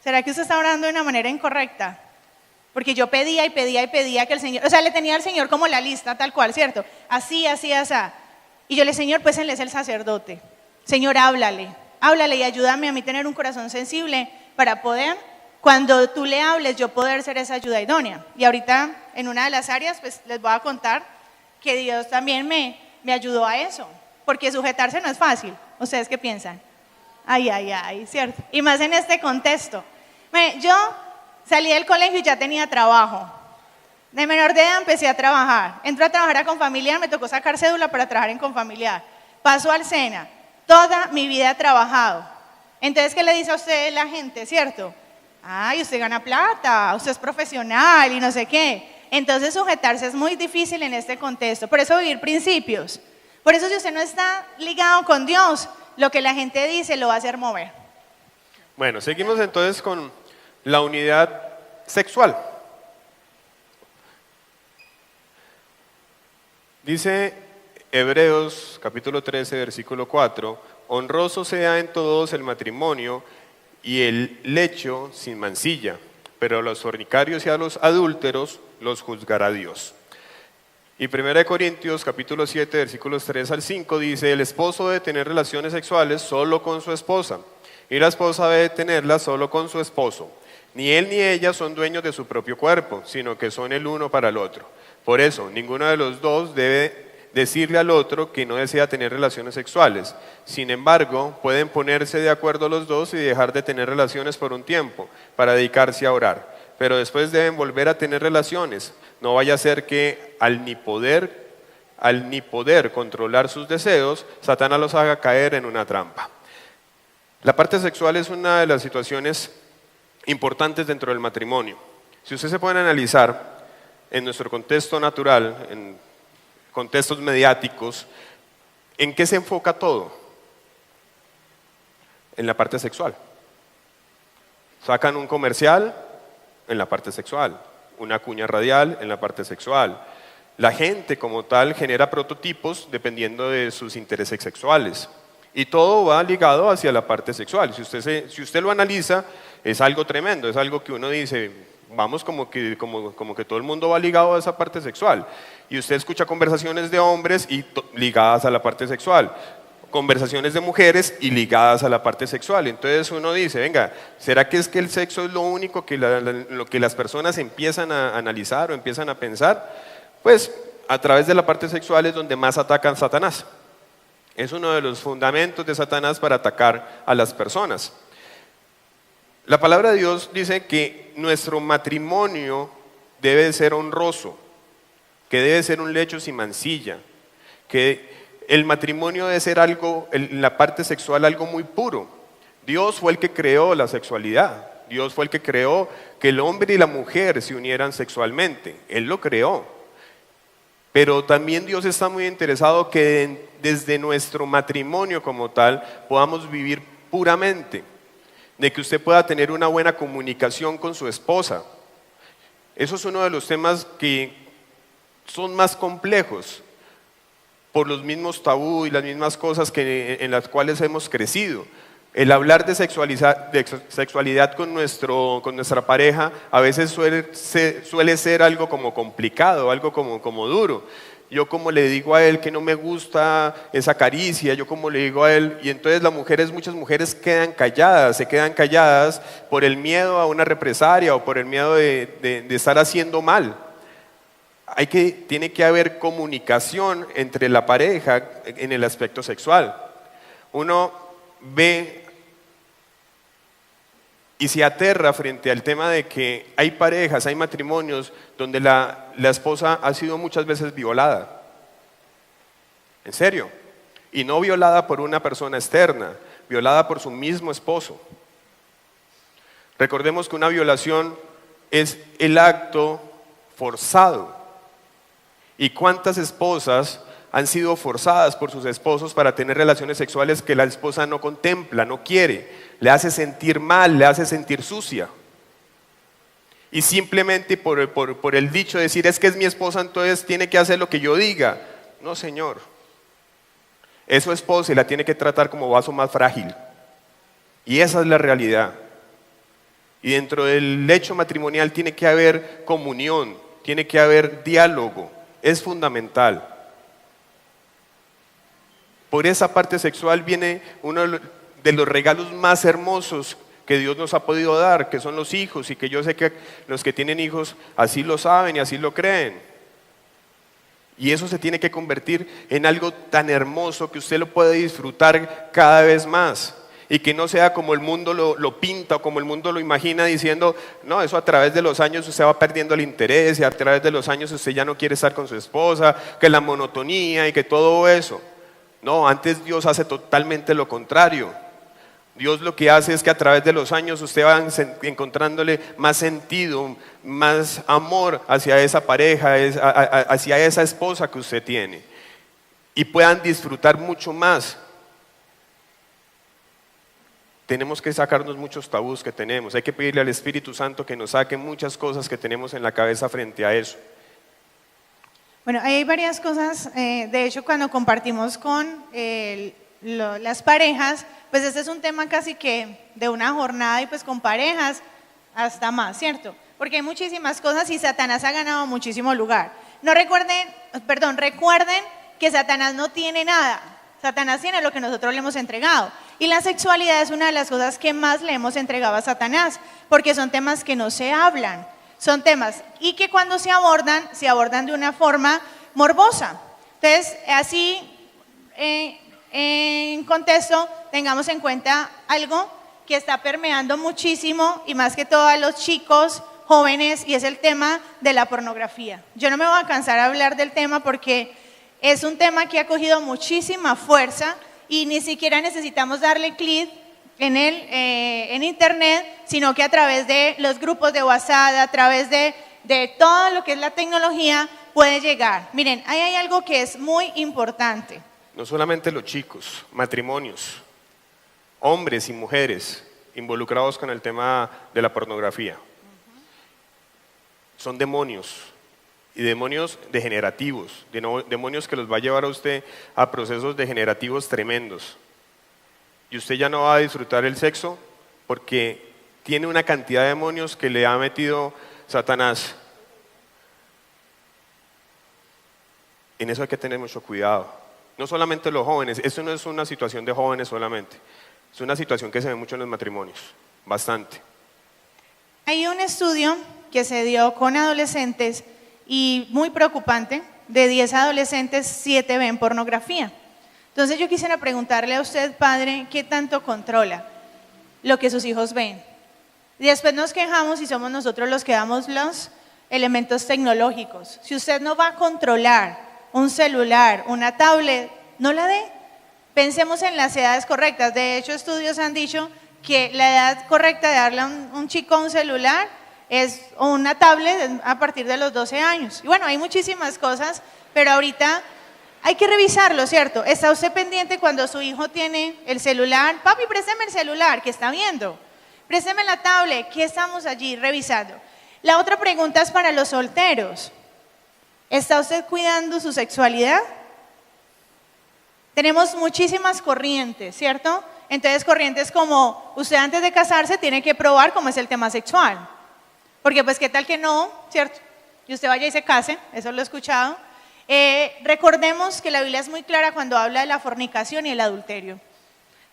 ¿Será que usted está orando de una manera incorrecta? Porque yo pedía y pedía y pedía que el Señor, o sea, le tenía al Señor como la lista, tal cual, ¿cierto? Así, así, así. Y yo le, Señor, pues Él es el sacerdote. Señor, háblale y ayúdame a mí tener un corazón sensible para poder, cuando tú le hables, yo poder ser esa ayuda idónea. Y ahorita, en una de las áreas, pues les voy a contar que Dios también me ayudó a eso. Porque sujetarse no es fácil. ¿Ustedes qué piensan? Ay, ¿cierto? Y más en este contexto. Yo salí del colegio y ya tenía trabajo. De menor de edad empecé a trabajar. Entré a trabajar a Confamiliar, me tocó sacar cédula para trabajar en Confamiliar. Paso al SENA. Toda mi vida he trabajado. Entonces, ¿qué le dice a usted la gente, cierto? Ay, usted gana plata, usted es profesional y no sé qué. Entonces, sujetarse es muy difícil en este contexto. Por eso vivir principios. Por eso si usted no está ligado con Dios, lo que la gente dice lo va a hacer mover. Bueno, seguimos entonces con la unidad sexual. Dice Hebreos capítulo 13, versículo 4, honroso sea en todos el matrimonio y el lecho sin mancilla, pero a los fornicarios y a los adúlteros los juzgará Dios. Y 1 Corintios capítulo 7, versículos 3 al 5 dice, el esposo debe tener relaciones sexuales solo con su esposa, y la esposa debe tenerlas solo con su esposo. Ni él ni ella son dueños de su propio cuerpo, sino que son el uno para el otro. Por eso, ninguno de los dos debe decirle al otro que no desea tener relaciones sexuales. Sin embargo, pueden ponerse de acuerdo los dos y dejar de tener relaciones por un tiempo, para dedicarse a orar. Pero después deben volver a tener relaciones. No vaya a ser que al ni poder controlar sus deseos, Satanás los haga caer en una trampa. La parte sexual es una de las situaciones importantes dentro del matrimonio. Si usted se puede analizar en nuestro contexto natural, en contextos mediáticos, ¿en qué se enfoca todo? En la parte sexual. Sacan un comercial en la parte sexual, una cuña radial en la parte sexual. La gente como tal genera prototipos dependiendo de sus intereses sexuales. Y todo va ligado hacia la parte sexual. Si usted lo analiza, es algo tremendo, es algo que uno dice, vamos como que todo el mundo va ligado a esa parte sexual. Y usted escucha conversaciones de hombres ligadas a la parte sexual, conversaciones de mujeres y ligadas a la parte sexual. Entonces uno dice, venga, ¿será que es que el sexo es lo único que lo que las personas empiezan a analizar o empiezan a pensar? Pues a través de la parte sexual es donde más atacan a Satanás. Es uno de los fundamentos de Satanás para atacar a las personas. La palabra de Dios dice que nuestro matrimonio debe de ser honroso, que debe ser un lecho sin mancilla, que el matrimonio debe ser algo, en la parte sexual, algo muy puro. Dios fue el que creó la sexualidad. Dios fue el que creó que el hombre y la mujer se unieran sexualmente. Él lo creó. Pero también Dios está muy interesado que desde nuestro matrimonio como tal podamos vivir puramente, de que usted pueda tener una buena comunicación con su esposa. Eso es uno de los temas que son más complejos por los mismos tabú y las mismas cosas en las cuales hemos crecido. El hablar de sexualidad con nuestra pareja a veces suele ser algo como complicado, algo como duro. Yo como le digo a él que no me gusta esa caricia, yo como le digo a él, y entonces muchas mujeres se quedan calladas por el miedo a una represalia o por el miedo de estar haciendo mal. Tiene que haber comunicación entre la pareja en el aspecto sexual. Uno ve y se aterra frente al tema de que hay parejas, hay matrimonios donde la esposa ha sido muchas veces violada. En serio. Y no violada por una persona externa, violada por su mismo esposo. Recordemos que una violación es el acto forzado. ¿Y cuántas esposas han sido forzadas por sus esposos para tener relaciones sexuales que la esposa no contempla, no quiere? Le hace sentir mal, le hace sentir sucia. y simplemente por el dicho de decir es que es mi esposa, entonces tiene que hacer lo que yo diga. No, señor. Es su esposa y la tiene que tratar como vaso más frágil. Y esa es la realidad. Y dentro del hecho matrimonial tiene que haber comunión, tiene que haber diálogo. Es fundamental. Por esa parte sexual viene uno de los regalos más hermosos que Dios nos ha podido dar, que son los hijos, y que yo sé que los que tienen hijos así lo saben y así lo creen. Y eso se tiene que convertir en algo tan hermoso que usted lo puede disfrutar cada vez más. Y que no sea como el mundo lo pinta o como el mundo lo imagina diciendo, no, eso a través de los años usted va perdiendo el interés y a través de los años usted ya no quiere estar con su esposa, que la monotonía y que todo eso. No, antes Dios hace totalmente lo contrario. Dios lo que hace es que a través de los años usted va encontrándole más sentido, más amor hacia esa pareja, hacia esa esposa que usted tiene. Y puedan disfrutar mucho más. Tenemos que sacarnos muchos tabús que tenemos. Hay que pedirle al Espíritu Santo que nos saque muchas cosas que tenemos en la cabeza frente a eso. Bueno, hay varias cosas. De hecho, cuando compartimos con las parejas, pues este es un tema casi que de una jornada y pues con parejas hasta más, ¿cierto? Porque hay muchísimas cosas y Satanás ha ganado muchísimo lugar. Recuerden que Satanás no tiene nada. Satanás tiene lo que nosotros le hemos entregado. Y la sexualidad es una de las cosas que más le hemos entregado a Satanás, porque son temas que no se hablan, son temas y que cuando se abordan de una forma morbosa. Entonces, así, en contexto, tengamos en cuenta algo que está permeando muchísimo y más que todo a los chicos jóvenes, y es el tema de la pornografía. Yo no me voy a cansar de hablar del tema porque es un tema que ha cogido muchísima fuerza y ni siquiera necesitamos darle clic en internet, sino que a través de los grupos de WhatsApp, a través de todo lo que es la tecnología, puede llegar. Miren, ahí hay algo que es muy importante. No solamente los chicos, matrimonios, hombres y mujeres involucrados con el tema de la pornografía. Son demonios. Y demonios degenerativos, demonios que los va a llevar a usted a procesos degenerativos tremendos. Y usted ya no va a disfrutar el sexo porque tiene una cantidad de demonios que le ha metido Satanás. En eso hay que tener mucho cuidado. No solamente los jóvenes, esto no es una situación de jóvenes solamente, es una situación que se ve mucho en los matrimonios, bastante. Hay un estudio que se dio con adolescentes y muy preocupante, de 10 adolescentes, 7 ven pornografía. Entonces yo quisiera preguntarle a usted, padre, ¿qué tanto controla lo que sus hijos ven? Y después nos quejamos y somos nosotros los que damos los elementos tecnológicos. Si usted no va a controlar un celular, una tablet, no la dé. Pensemos en las edades correctas. De hecho, estudios han dicho que la edad correcta de darle a un chico un celular es una tablet a partir de los 12 años. Y bueno, hay muchísimas cosas, pero ahorita hay que revisarlo, ¿cierto? ¿Está usted pendiente cuando su hijo tiene el celular? Papi, présteme el celular, ¿qué está viendo? Présteme la tablet, ¿qué estamos allí revisando? La otra pregunta es para los solteros. ¿Está usted cuidando su sexualidad? Tenemos muchísimas corrientes, ¿cierto? Entonces, corrientes como usted antes de casarse tiene que probar cómo es el tema sexual. Porque pues qué tal que no, ¿cierto? Y usted vaya y se case, eso lo he escuchado. Recordemos que la Biblia es muy clara cuando habla de la fornicación y el adulterio.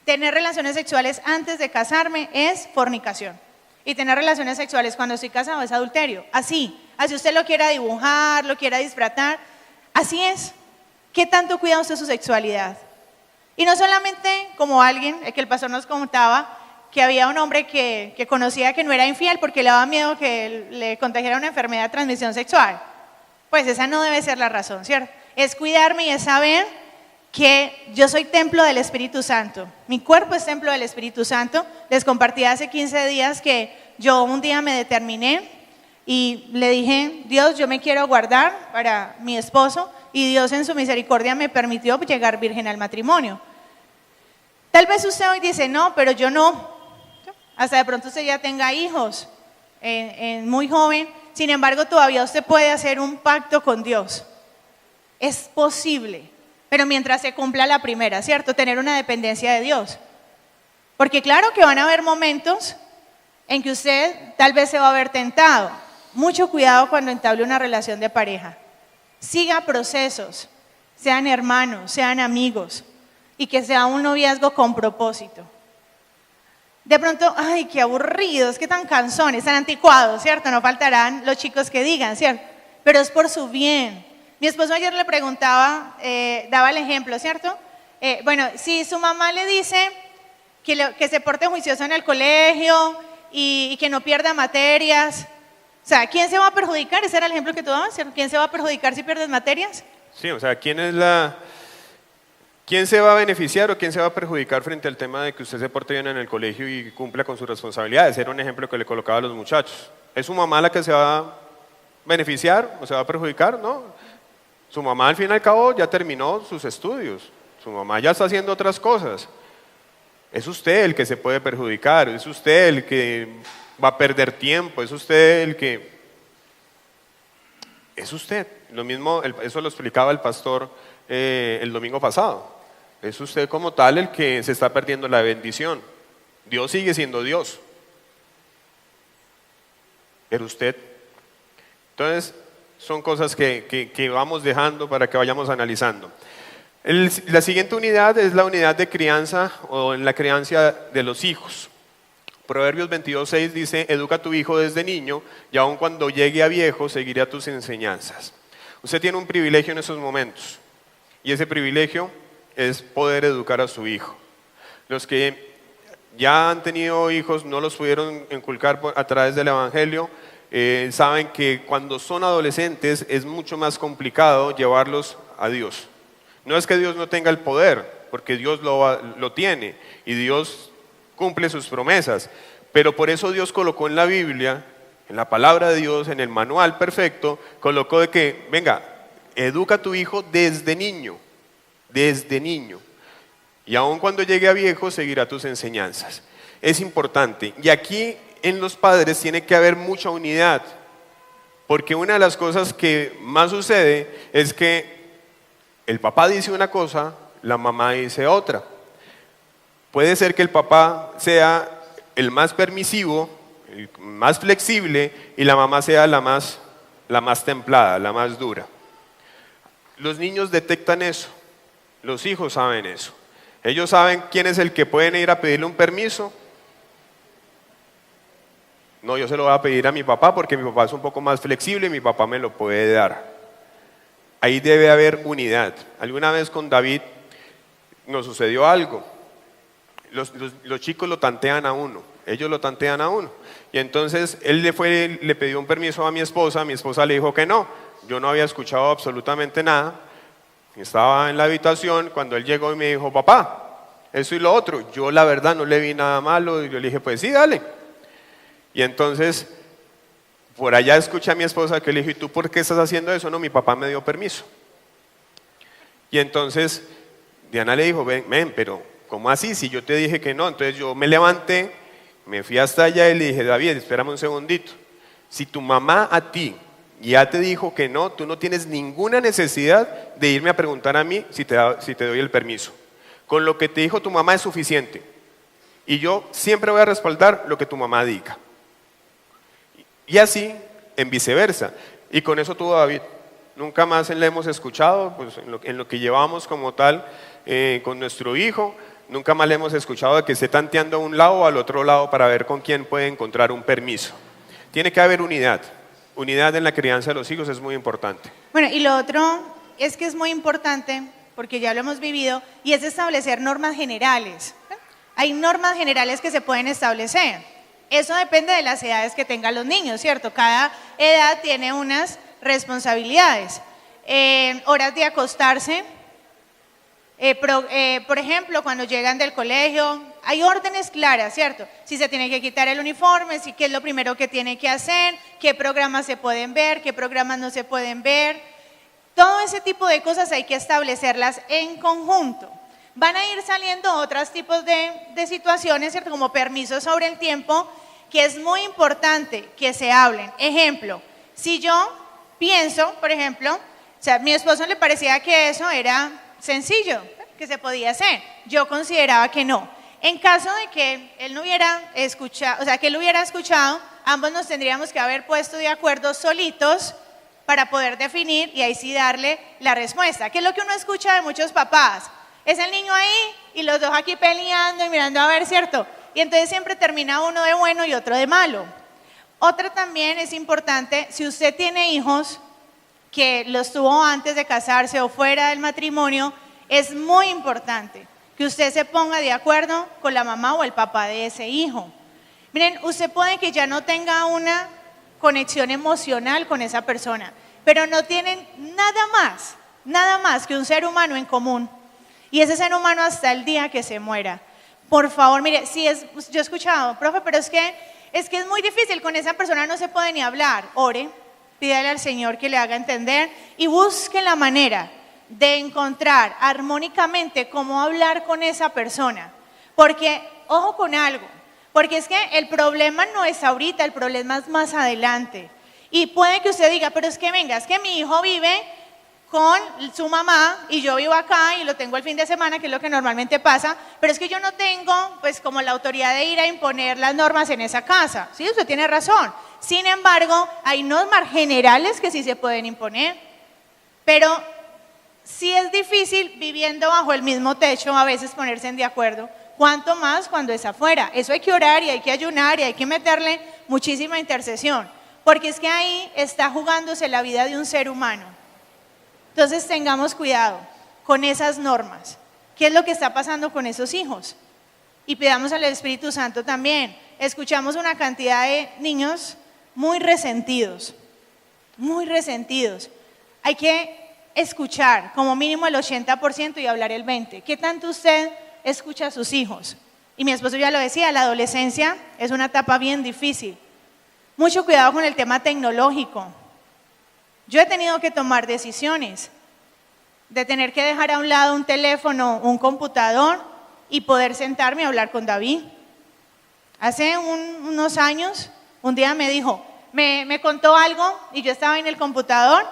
Tener relaciones sexuales antes de casarme es fornicación. Y tener relaciones sexuales cuando estoy casado es adulterio. Así usted lo quiera dibujar, lo quiera disfratar, así es. ¿Qué tanto cuida usted su sexualidad? Y no solamente como alguien, que el pastor nos contaba, que había un hombre que conocía que no era infiel porque le daba miedo que le contagiara una enfermedad de transmisión sexual. Pues esa no debe ser la razón, ¿cierto? Es cuidarme y es saber que yo soy templo del Espíritu Santo. Mi cuerpo es templo del Espíritu Santo. Les compartí hace 15 días que yo un día me determiné y le dije, Dios, yo me quiero guardar para mi esposo, y Dios en su misericordia me permitió llegar virgen al matrimonio. Tal vez usted hoy dice, no, pero yo no. Hasta de pronto usted ya tenga hijos. muy joven, sin embargo todavía usted puede hacer un pacto con Dios. Es posible, pero mientras se cumpla la primera, ¿cierto? Tener una dependencia de Dios. Porque claro que van a haber momentos en que usted tal vez se va a ver tentado. Mucho cuidado cuando entable una relación de pareja. Siga procesos, sean hermanos, sean amigos, y que sea un noviazgo con propósito. De pronto, ay, qué aburridos, qué tan cansones, tan anticuados, ¿cierto? No faltarán los chicos que digan, ¿cierto? Pero es por su bien. Mi esposo ayer le preguntaba, daba el ejemplo, ¿cierto? Bueno, si su mamá le dice que se porte juicioso en el colegio y que no pierda materias, o sea, ¿quién se va a perjudicar? Ese era el ejemplo que tú dabas, ¿cierto? ¿Quién se va a perjudicar si pierdes materias? Sí, o sea, ¿quién se va a beneficiar o quién se va a perjudicar frente al tema de que usted se porte bien en el colegio y cumpla con sus responsabilidades? Era un ejemplo que le colocaba a los muchachos. ¿Es su mamá la que se va a beneficiar o se va a perjudicar? No. Su mamá al fin y al cabo ya terminó sus estudios. Su mamá ya está haciendo otras cosas. Es usted el que se puede perjudicar, es usted el que va a perder tiempo, es usted el que... Es usted. Lo mismo, eso lo explicaba el pastor el domingo pasado. Es usted como tal el que se está perdiendo la bendición. Dios sigue siendo Dios. Pero usted. Entonces, son cosas que vamos dejando para que vayamos analizando. La siguiente unidad es la unidad de crianza o en la crianza de los hijos. Proverbios 22:6 dice, educa a tu hijo desde niño y aun cuando llegue a viejo seguirá tus enseñanzas. Usted tiene un privilegio en esos momentos y ese privilegio es poder educar a su hijo. Los que ya han tenido hijos no los pudieron inculcar a través del evangelio, saben que cuando son adolescentes es mucho más complicado llevarlos a Dios. No es que Dios no tenga el poder, porque Dios lo tiene y Dios cumple sus promesas, pero por eso Dios colocó en la Biblia, en la palabra de Dios, en el manual perfecto, colocó de que, venga, educa a tu hijo desde niño, y aun cuando llegue a viejo seguirá tus enseñanzas. Es importante, y aquí en los padres tiene que haber mucha unidad, porque una de las cosas que más sucede es que el papá dice una cosa, la mamá dice otra. Puede ser que el papá sea el más permisivo, el más flexible y la mamá sea la más templada, la más dura. Los niños detectan eso, los hijos saben eso. Ellos saben quién es el que pueden ir a pedirle un permiso. No, yo se lo voy a pedir a mi papá porque mi papá es un poco más flexible y mi papá me lo puede dar. Ahí debe haber unidad. Alguna vez con David nos sucedió algo. Los chicos lo tantean a uno, ellos lo tantean a uno. Y entonces él le pidió un permiso a mi esposa le dijo que no. Yo no había escuchado absolutamente nada. Estaba en la habitación cuando él llegó y me dijo, papá, eso y lo otro. Yo la verdad no le vi nada malo y yo le dije, pues sí, dale. Y entonces por allá escuché a mi esposa que le dijo, ¿y tú por qué estás haciendo eso? No, mi papá me dio permiso. Y entonces Diana le dijo, ven, pero ¿cómo así? Si yo te dije que no. Entonces yo me levanté, me fui hasta allá y le dije, David, espérame un segundito. Si tu mamá a ti ya te dijo que no, tú no tienes ninguna necesidad de irme a preguntar a mí si te doy el permiso. Con lo que te dijo tu mamá es suficiente. Y yo siempre voy a respaldar lo que tu mamá diga. Y así, en viceversa. Y con eso tuvo David. Nunca más le hemos escuchado, pues en lo que llevamos como tal con nuestro hijo. Nunca más le hemos escuchado de que esté tanteando a un lado o al otro lado para ver con quién puede encontrar un permiso. Tiene que haber unidad. Unidad en la crianza de los hijos es muy importante. Bueno, y lo otro es que es muy importante, porque ya lo hemos vivido, y es establecer normas generales. Hay normas generales que se pueden establecer. Eso depende de las edades que tengan los niños, ¿cierto? Cada edad tiene unas responsabilidades. Horas de acostarse. Por ejemplo, cuando llegan del colegio, hay órdenes claras, ¿cierto? Si se tiene que quitar el uniforme, si qué es lo primero que tiene que hacer, qué programas se pueden ver, qué programas no se pueden ver. Todo ese tipo de cosas hay que establecerlas en conjunto. Van a ir saliendo otros tipos de situaciones, ¿cierto? Como permisos sobre el tiempo, que es muy importante que se hablen. Ejemplo, si yo pienso, por ejemplo, o sea, a mi esposo le parecía que eso era sencillo, que se podía hacer. Yo consideraba que no. En caso de que él no hubiera escuchado, o sea, que él hubiera escuchado, ambos nos tendríamos que haber puesto de acuerdo solitos para poder definir y ahí sí darle la respuesta. ¿Qué es lo que uno escucha de muchos papás? Es el niño ahí y los dos aquí peleando y mirando a ver, ¿cierto? Y entonces siempre termina uno de bueno y otro de malo. Otra también es importante, si usted tiene hijos que los tuvo antes de casarse o fuera del matrimonio, es muy importante que usted se ponga de acuerdo con la mamá o el papá de ese hijo. Miren, usted puede que ya no tenga una conexión emocional con esa persona, pero no tienen nada más que un ser humano en común. Y ese ser humano hasta el día que se muera. Por favor, mire, yo he escuchado, profe, pero es que es muy difícil, con esa persona no se puede ni hablar. Ore, pídale al Señor que le haga entender y busque la manera de encontrar armónicamente cómo hablar con esa persona. Porque, ojo con algo, porque es que el problema no es ahorita, el problema es más adelante. Y puede que usted diga, pero es que venga, es que mi hijo vive con su mamá y yo vivo acá y lo tengo el fin de semana, que es lo que normalmente pasa, pero es que yo no tengo pues como la autoridad de ir a imponer las normas en esa casa. Sí, usted tiene razón. Sin embargo, hay normas generales que sí se pueden imponer, pero sí es difícil viviendo bajo el mismo techo a veces ponerse de acuerdo, cuanto más cuando es afuera. Eso hay que orar y hay que ayunar y hay que meterle muchísima intercesión, porque es que ahí está jugándose la vida de un ser humano. Entonces tengamos cuidado con esas normas. ¿Qué es lo que está pasando con esos hijos? Y pidamos al Espíritu Santo también. Escuchamos una cantidad de niños muy resentidos, muy resentidos. Hay que escuchar como mínimo el 80% y hablar el 20%. ¿Qué tanto usted escucha a sus hijos? Y mi esposo ya lo decía, la adolescencia es una etapa bien difícil. Mucho cuidado con el tema tecnológico. Yo he tenido que tomar decisiones de tener que dejar a un lado un teléfono, un computador y poder sentarme a hablar con David. Hace unos años, un día me dijo, me contó algo y yo estaba en el computador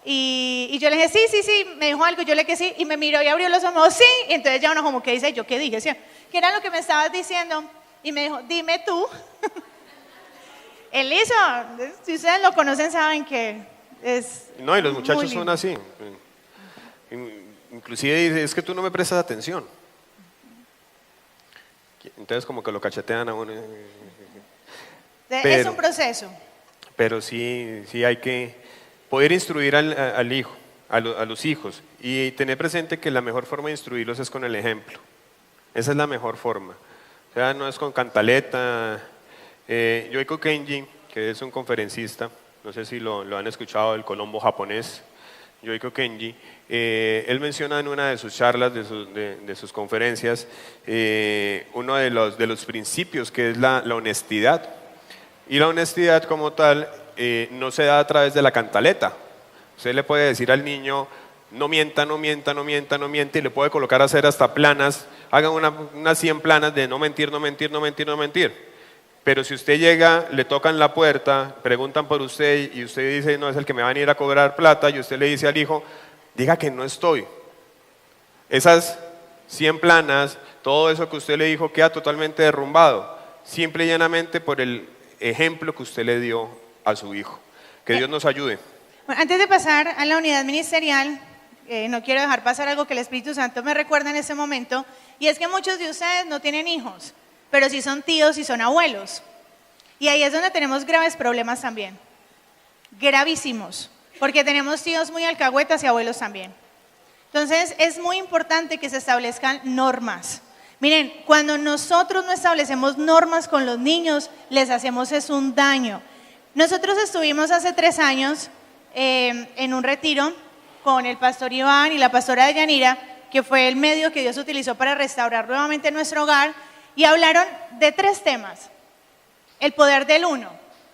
y yo le dije, sí, me dijo algo, yo le dije que sí y me miró y abrió los ojos, sí, y entonces ya uno como que dice, ¿yo qué dije? ¿Sí? ¿Qué era lo que me estabas diciendo? Y me dijo, dime tú. Él hizo, si ustedes lo conocen saben que no, y los muchachos son así. Inclusive dice, es que tú no me prestas atención. Entonces como que lo cachetean a uno. Es un proceso. Pero sí hay que poder instruir al hijo, a los hijos, y tener presente que la mejor forma de instruirlos es con el ejemplo. Esa es la mejor forma. O sea, no es con cantaleta. Yoiko Kenji, que es un conferencista, no sé si lo han escuchado, el colombo japonés, Yoiko Kenji, él menciona en una de sus charlas, de sus conferencias, uno de los principios que es la honestidad. Y la honestidad como tal no se da a través de la cantaleta. Usted le puede decir al niño, no mienta, y le puede colocar a hacer hasta planas, hagan unas 100 planas de no mentir. Pero si usted llega, le tocan la puerta, preguntan por usted y usted dice, no, es el que me va a venir a cobrar plata, y usted le dice al hijo, diga que no estoy. Esas 100 planas, todo eso que usted le dijo queda totalmente derrumbado, simple y llanamente por el ejemplo que usted le dio a su hijo. Que Dios nos ayude. Bueno, antes de pasar a la unidad ministerial, no quiero dejar pasar algo que el Espíritu Santo me recuerda en ese momento, y es que muchos de ustedes no tienen hijos, pero sí son tíos y son abuelos. Y ahí es donde tenemos graves problemas también, gravísimos, porque tenemos tíos muy alcahuetas y abuelos también. Entonces es muy importante que se establezcan normas. Miren, cuando nosotros no establecemos normas con los niños, les hacemos un daño. Nosotros estuvimos hace 3 años en un retiro con el pastor Iván y la pastora Yanira, que fue el medio que Dios utilizó para restaurar nuevamente nuestro hogar, y hablaron de 3 temas: el poder del uno,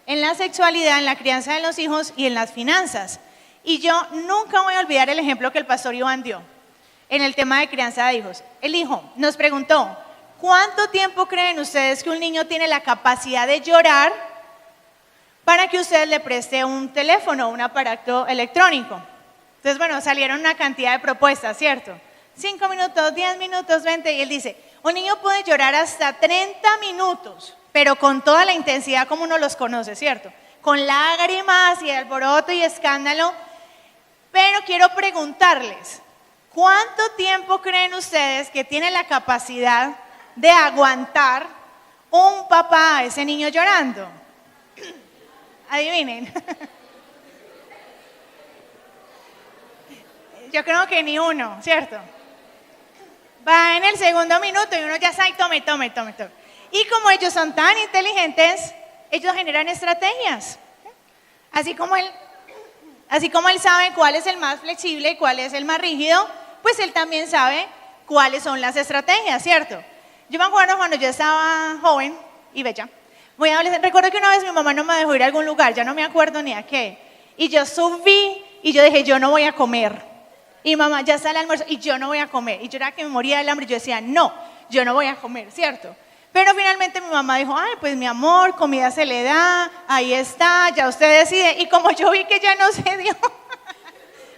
en la sexualidad, en la crianza de los hijos y en las finanzas. Y yo nunca voy a olvidar el ejemplo que el pastor Iván dio en el tema de crianza de hijos. El hijo nos preguntó, ¿Cuánto tiempo creen ustedes que un niño tiene la capacidad de llorar para que usted le preste un teléfono, un aparato electrónico? Entonces, bueno, salieron una cantidad de propuestas, ¿cierto? 5 minutos, 10 minutos, 20, y él dice, un niño puede llorar hasta 30 minutos, pero con toda la intensidad como uno los conoce, ¿cierto? Con lágrimas y alboroto y escándalo. Pero quiero preguntarles, ¿cuánto tiempo creen ustedes que tiene la capacidad de aguantar un papá a ese niño llorando? Adivinen. Yo creo que ni uno, ¿cierto? Va en el segundo minuto y uno ya sabe, tome. Y como ellos son tan inteligentes, ellos generan estrategias. Así como él sabe cuál es el más flexible y cuál es el más rígido, pues él también sabe cuáles son las estrategias, ¿cierto? Yo me acuerdo cuando yo estaba joven y bella, muy adolescente, recuerdo que una vez mi mamá no me dejó ir a algún lugar, ya no me acuerdo ni a qué, y yo subí y yo dije, yo no voy a comer. Y mamá, ya está el almuerzo, y yo no voy a comer. Y yo era que me moría del hambre, y yo decía, no, yo no voy a comer, ¿cierto? Pero finalmente mi mamá dijo, ay, pues mi amor, comida se le da, ahí está, ya usted decide. Y como yo vi que ya no se dio,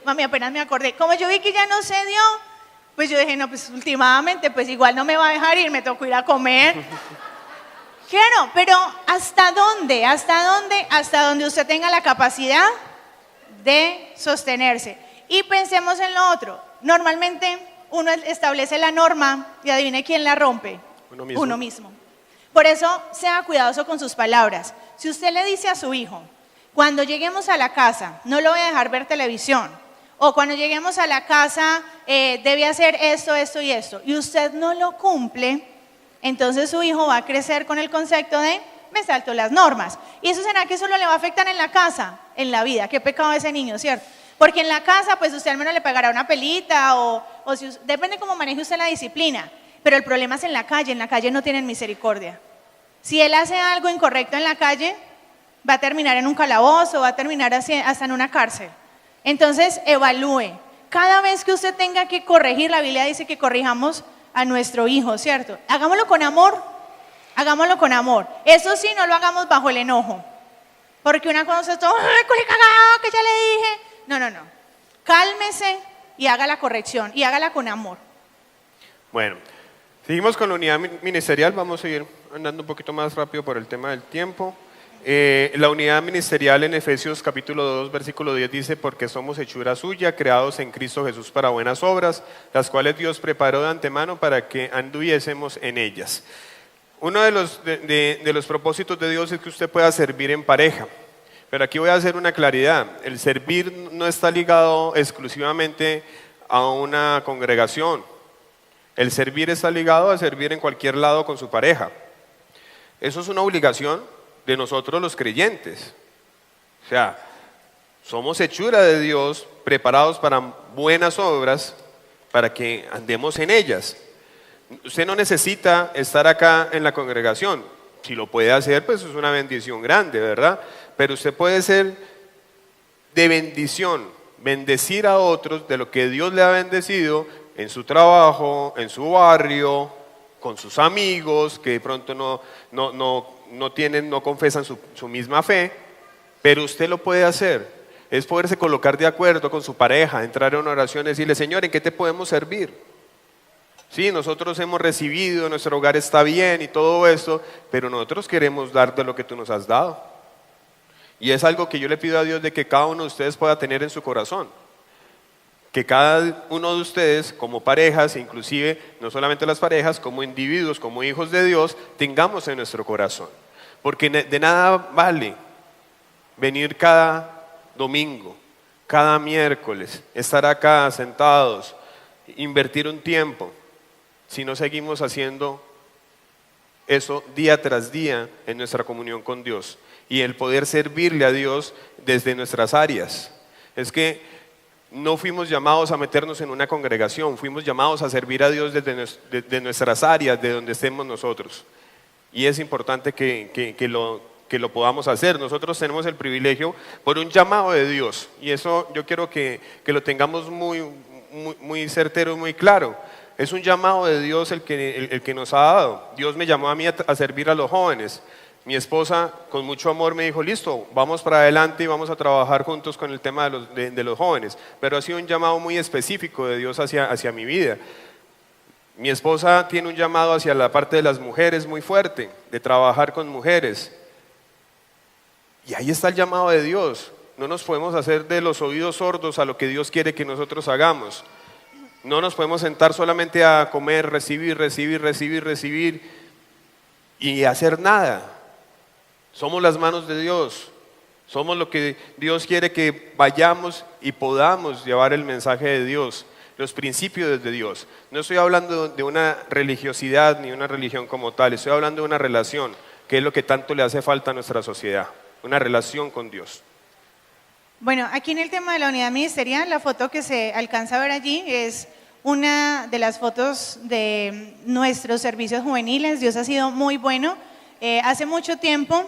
mami, apenas me acordé, como yo vi que ya no se dio, pues yo dije, no, pues últimamente, pues igual no me va a dejar ir, me tocó ir a comer. Claro, pero ¿hasta dónde? Hasta donde usted tenga la capacidad de sostenerse. Y pensemos en lo otro. Normalmente uno establece la norma y adivine quién la rompe. Uno mismo. Por eso, sea cuidadoso con sus palabras. Si usted le dice a su hijo, cuando lleguemos a la casa, no lo voy a dejar ver televisión, o cuando lleguemos a la casa, debe hacer esto y esto, y usted no lo cumple, entonces su hijo va a crecer con el concepto de, me salto las normas. ¿Y eso será que solo le va a afectar en la casa? En la vida. Qué pecado ese niño, ¿cierto? Porque en la casa, pues usted al menos le pagará una pelita o si, depende cómo maneje usted la disciplina. Pero el problema es en la calle no tienen misericordia. Si él hace algo incorrecto en la calle, va a terminar en un calabozo, va a terminar hasta en una cárcel. Entonces, evalúe. Cada vez que usted tenga que corregir, la Biblia dice que corrijamos a nuestro hijo, ¿cierto? Hagámoslo con amor, Eso sí, no lo hagamos bajo el enojo. Porque una cosa es todo, ¡ay, cole cagado, que ya le dije! No. Cálmese y haga la corrección y hágala con amor. Bueno, seguimos con la unidad ministerial. Vamos a ir andando un poquito más rápido por el tema del tiempo. La unidad ministerial en Efesios capítulo 2, versículo 10 dice, porque somos hechura suya, creados en Cristo Jesús para buenas obras, las cuales Dios preparó de antemano para que anduviésemos en ellas. Uno de los propósitos de Dios es que usted pueda servir en pareja. Pero aquí voy a hacer una claridad. El servir no está ligado exclusivamente a una congregación. El servir está ligado a servir en cualquier lado con su pareja. Eso es una obligación de nosotros los creyentes. O sea, somos hechura de Dios, preparados para buenas obras, para que andemos en ellas. Usted no necesita estar acá en la congregación. Si lo puede hacer, pues es una bendición grande, ¿verdad? Pero usted puede ser de bendición, bendecir a otros de lo que Dios le ha bendecido en su trabajo, en su barrio, con sus amigos que de pronto no confesan su misma fe, pero usted lo puede hacer. Es poderse colocar de acuerdo con su pareja, entrar en una oración y decirle, Señor, ¿en qué te podemos servir? Sí, nosotros hemos recibido, nuestro hogar está bien y todo esto, pero nosotros queremos dar de lo que tú nos has dado. Y es algo que yo le pido a Dios de que cada uno de ustedes pueda tener en su corazón. Que cada uno de ustedes, como parejas, inclusive no solamente las parejas, como individuos, como hijos de Dios, tengamos en nuestro corazón. Porque de nada vale venir cada domingo, cada miércoles, estar acá sentados, invertir un tiempo, si no seguimos haciendo eso día tras día en nuestra comunión con Dios y el poder servirle a Dios desde nuestras áreas. Es que no fuimos llamados a meternos en una congregación, fuimos llamados a servir a Dios desde nuestras áreas, de donde estemos nosotros. Y es importante que lo podamos hacer. Nosotros tenemos el privilegio por un llamado de Dios, y eso yo quiero que lo tengamos muy certero y muy claro. Es un llamado de Dios el que nos ha dado. Dios me llamó a mí a servir a los jóvenes. Mi esposa con mucho amor me dijo, listo, vamos para adelante y vamos a trabajar juntos con el tema de los jóvenes. Pero ha sido un llamado muy específico de Dios hacia mi vida. Mi esposa tiene un llamado hacia la parte de las mujeres muy fuerte, de trabajar con mujeres. Y ahí está el llamado de Dios. No nos podemos hacer de los oídos sordos a lo que Dios quiere que nosotros hagamos. No nos podemos sentar solamente a comer, recibir y hacer nada. Somos las manos de Dios. Somos lo que Dios quiere que vayamos y podamos llevar el mensaje de Dios, los principios de Dios. No estoy hablando de una religiosidad ni una religión como tal, estoy hablando de una relación, que es lo que tanto le hace falta a nuestra sociedad, una relación con Dios. Bueno, aquí en el tema de la unidad ministerial, la foto que se alcanza a ver allí es una de las fotos de nuestros servicios juveniles. Dios ha sido muy bueno. Hace mucho tiempo,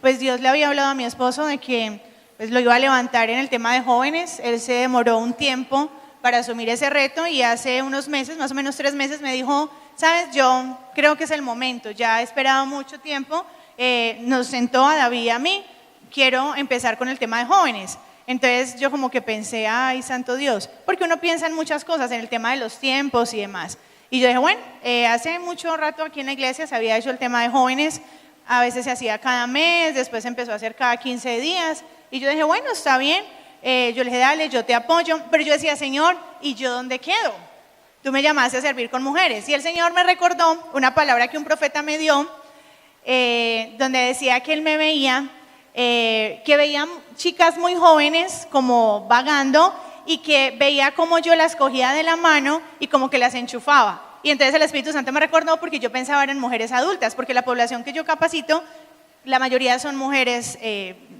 pues Dios le había hablado a mi esposo de que pues, lo iba a levantar en el tema de jóvenes. Él se demoró un tiempo para asumir ese reto y hace unos meses, más o menos 3 meses, me dijo, sabes, yo creo que es el momento, ya he esperado mucho tiempo, nos sentó a David y a mí, quiero empezar con el tema de jóvenes. Entonces yo como que pensé, ay, santo Dios, porque uno piensa en muchas cosas, en el tema de los tiempos y demás. Y yo dije, bueno, hace mucho rato aquí en la iglesia se había hecho el tema de jóvenes, a veces se hacía cada mes, después se empezó a hacer cada 15 días, y yo dije, bueno, está bien, yo le dije, dale, yo te apoyo, pero yo decía, Señor, ¿y yo dónde quedo? Tú me llamaste a servir con mujeres, y el Señor me recordó una palabra que un profeta me dio, donde decía que él me veía, que veía chicas muy jóvenes como vagando y que veía como yo las cogía de la mano y como que las enchufaba. Y entonces el Espíritu Santo me recordó porque yo pensaba en mujeres adultas, porque la población que yo capacito, la mayoría son mujeres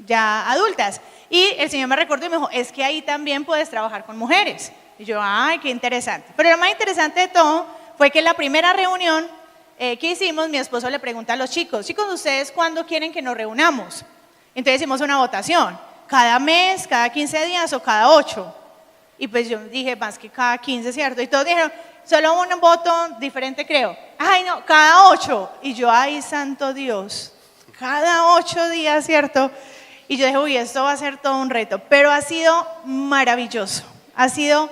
ya adultas. Y el Señor me recordó y me dijo, es que ahí también puedes trabajar con mujeres. Y yo, ay, qué interesante. Pero lo más interesante de todo fue que en la primera reunión que hicimos, mi esposo le pregunta a los chicos, ¿ustedes cuándo quieren que nos reunamos? Entonces hicimos una votación, cada mes, cada 15 días o cada 8. Y pues yo dije, más que cada 15, ¿cierto? Y todos dijeron, solo un voto diferente creo. Ay, no, cada 8. Y yo, ay, santo Dios, cada 8 días, ¿cierto? Y yo dije, uy, esto va a ser todo un reto. Pero ha sido maravilloso, ha sido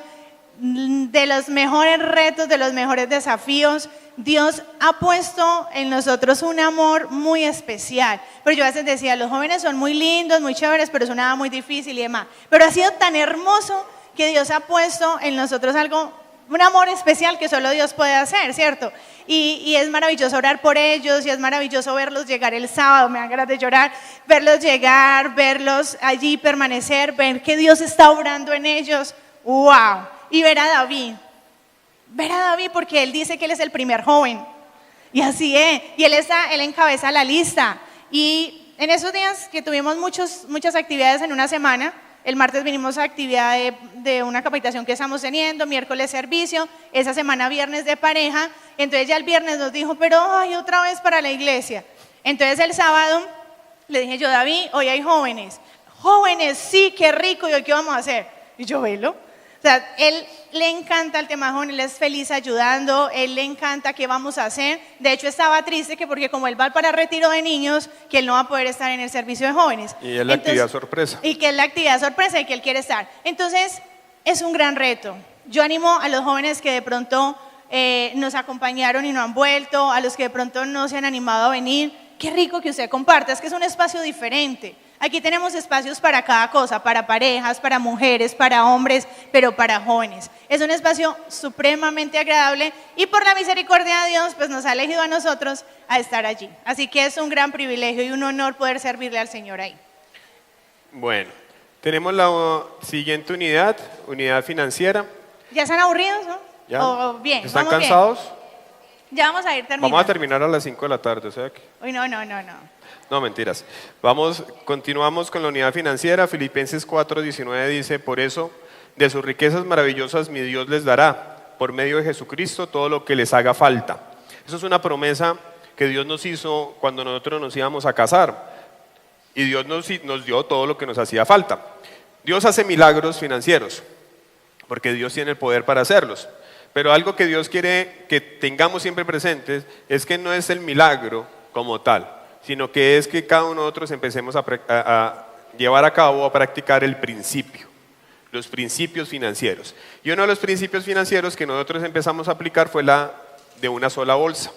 de los mejores retos, de los mejores desafíos. Dios ha puesto en nosotros un amor muy especial. Pero yo a veces decía, los jóvenes son muy lindos, muy chéveres, pero es una edad muy difícil y demás. Pero ha sido tan hermoso que Dios ha puesto en nosotros algo, un amor especial que solo Dios puede hacer, ¿cierto? Y es maravilloso orar por ellos y es maravilloso verlos llegar el sábado, me dan ganas de llorar, verlos llegar, verlos allí permanecer, ver que Dios está obrando en ellos. ¡Wow! Y ver a David porque él dice que él es el primer joven. Y así es. Y él encabeza la lista. Y en esos días que tuvimos muchas actividades en una semana, el martes vinimos a actividad de una capacitación que estamos teniendo, miércoles servicio, esa semana viernes de pareja. Entonces ya el viernes nos dijo, pero ay, otra vez para la iglesia. Entonces el sábado le dije yo, David, hoy hay jóvenes. Jóvenes, sí, qué rico, ¿y hoy qué vamos a hacer? Y yo, velo. O sea, él le encanta el tema joven, él es feliz ayudando, él le encanta qué vamos a hacer. De hecho, estaba triste porque como él va para retiro de niños, que él no va a poder estar en el servicio de jóvenes. Y es la actividad sorpresa. Y que es la actividad sorpresa y que él quiere estar. Entonces, es un gran reto. Yo animo a los jóvenes que de pronto nos acompañaron y no han vuelto, a los que de pronto no se han animado a venir. Qué rico que usted comparta, es que es un espacio diferente. Aquí tenemos espacios para cada cosa, para parejas, para mujeres, para hombres, pero para jóvenes. Es un espacio supremamente agradable y por la misericordia de Dios, pues nos ha elegido a nosotros a estar allí. Así que es un gran privilegio y un honor poder servirle al Señor ahí. Bueno, tenemos la siguiente unidad financiera. ¿Ya están aburridos, no? ¿Ya? ¿O bien? ¿Están ¿Vamos cansados? Bien? Ya vamos a ir terminando. Vamos a terminar a las 5 de la tarde, o sea que... Uy, no. No, mentiras. Continuamos con la unidad financiera. Filipenses 4:19 dice, por eso, de sus riquezas maravillosas mi Dios les dará, por medio de Jesucristo, todo lo que les haga falta. Eso es una promesa que Dios nos hizo cuando nosotros nos íbamos a casar. Y Dios nos dio todo lo que nos hacía falta. Dios hace milagros financieros, porque Dios tiene el poder para hacerlos. Pero algo que Dios quiere que tengamos siempre presentes es que no es el milagro como tal, sino que es que cada uno de nosotros empecemos a llevar a cabo, a practicar el principio, los principios financieros. Y uno de los principios financieros que nosotros empezamos a aplicar fue la de una sola bolsa.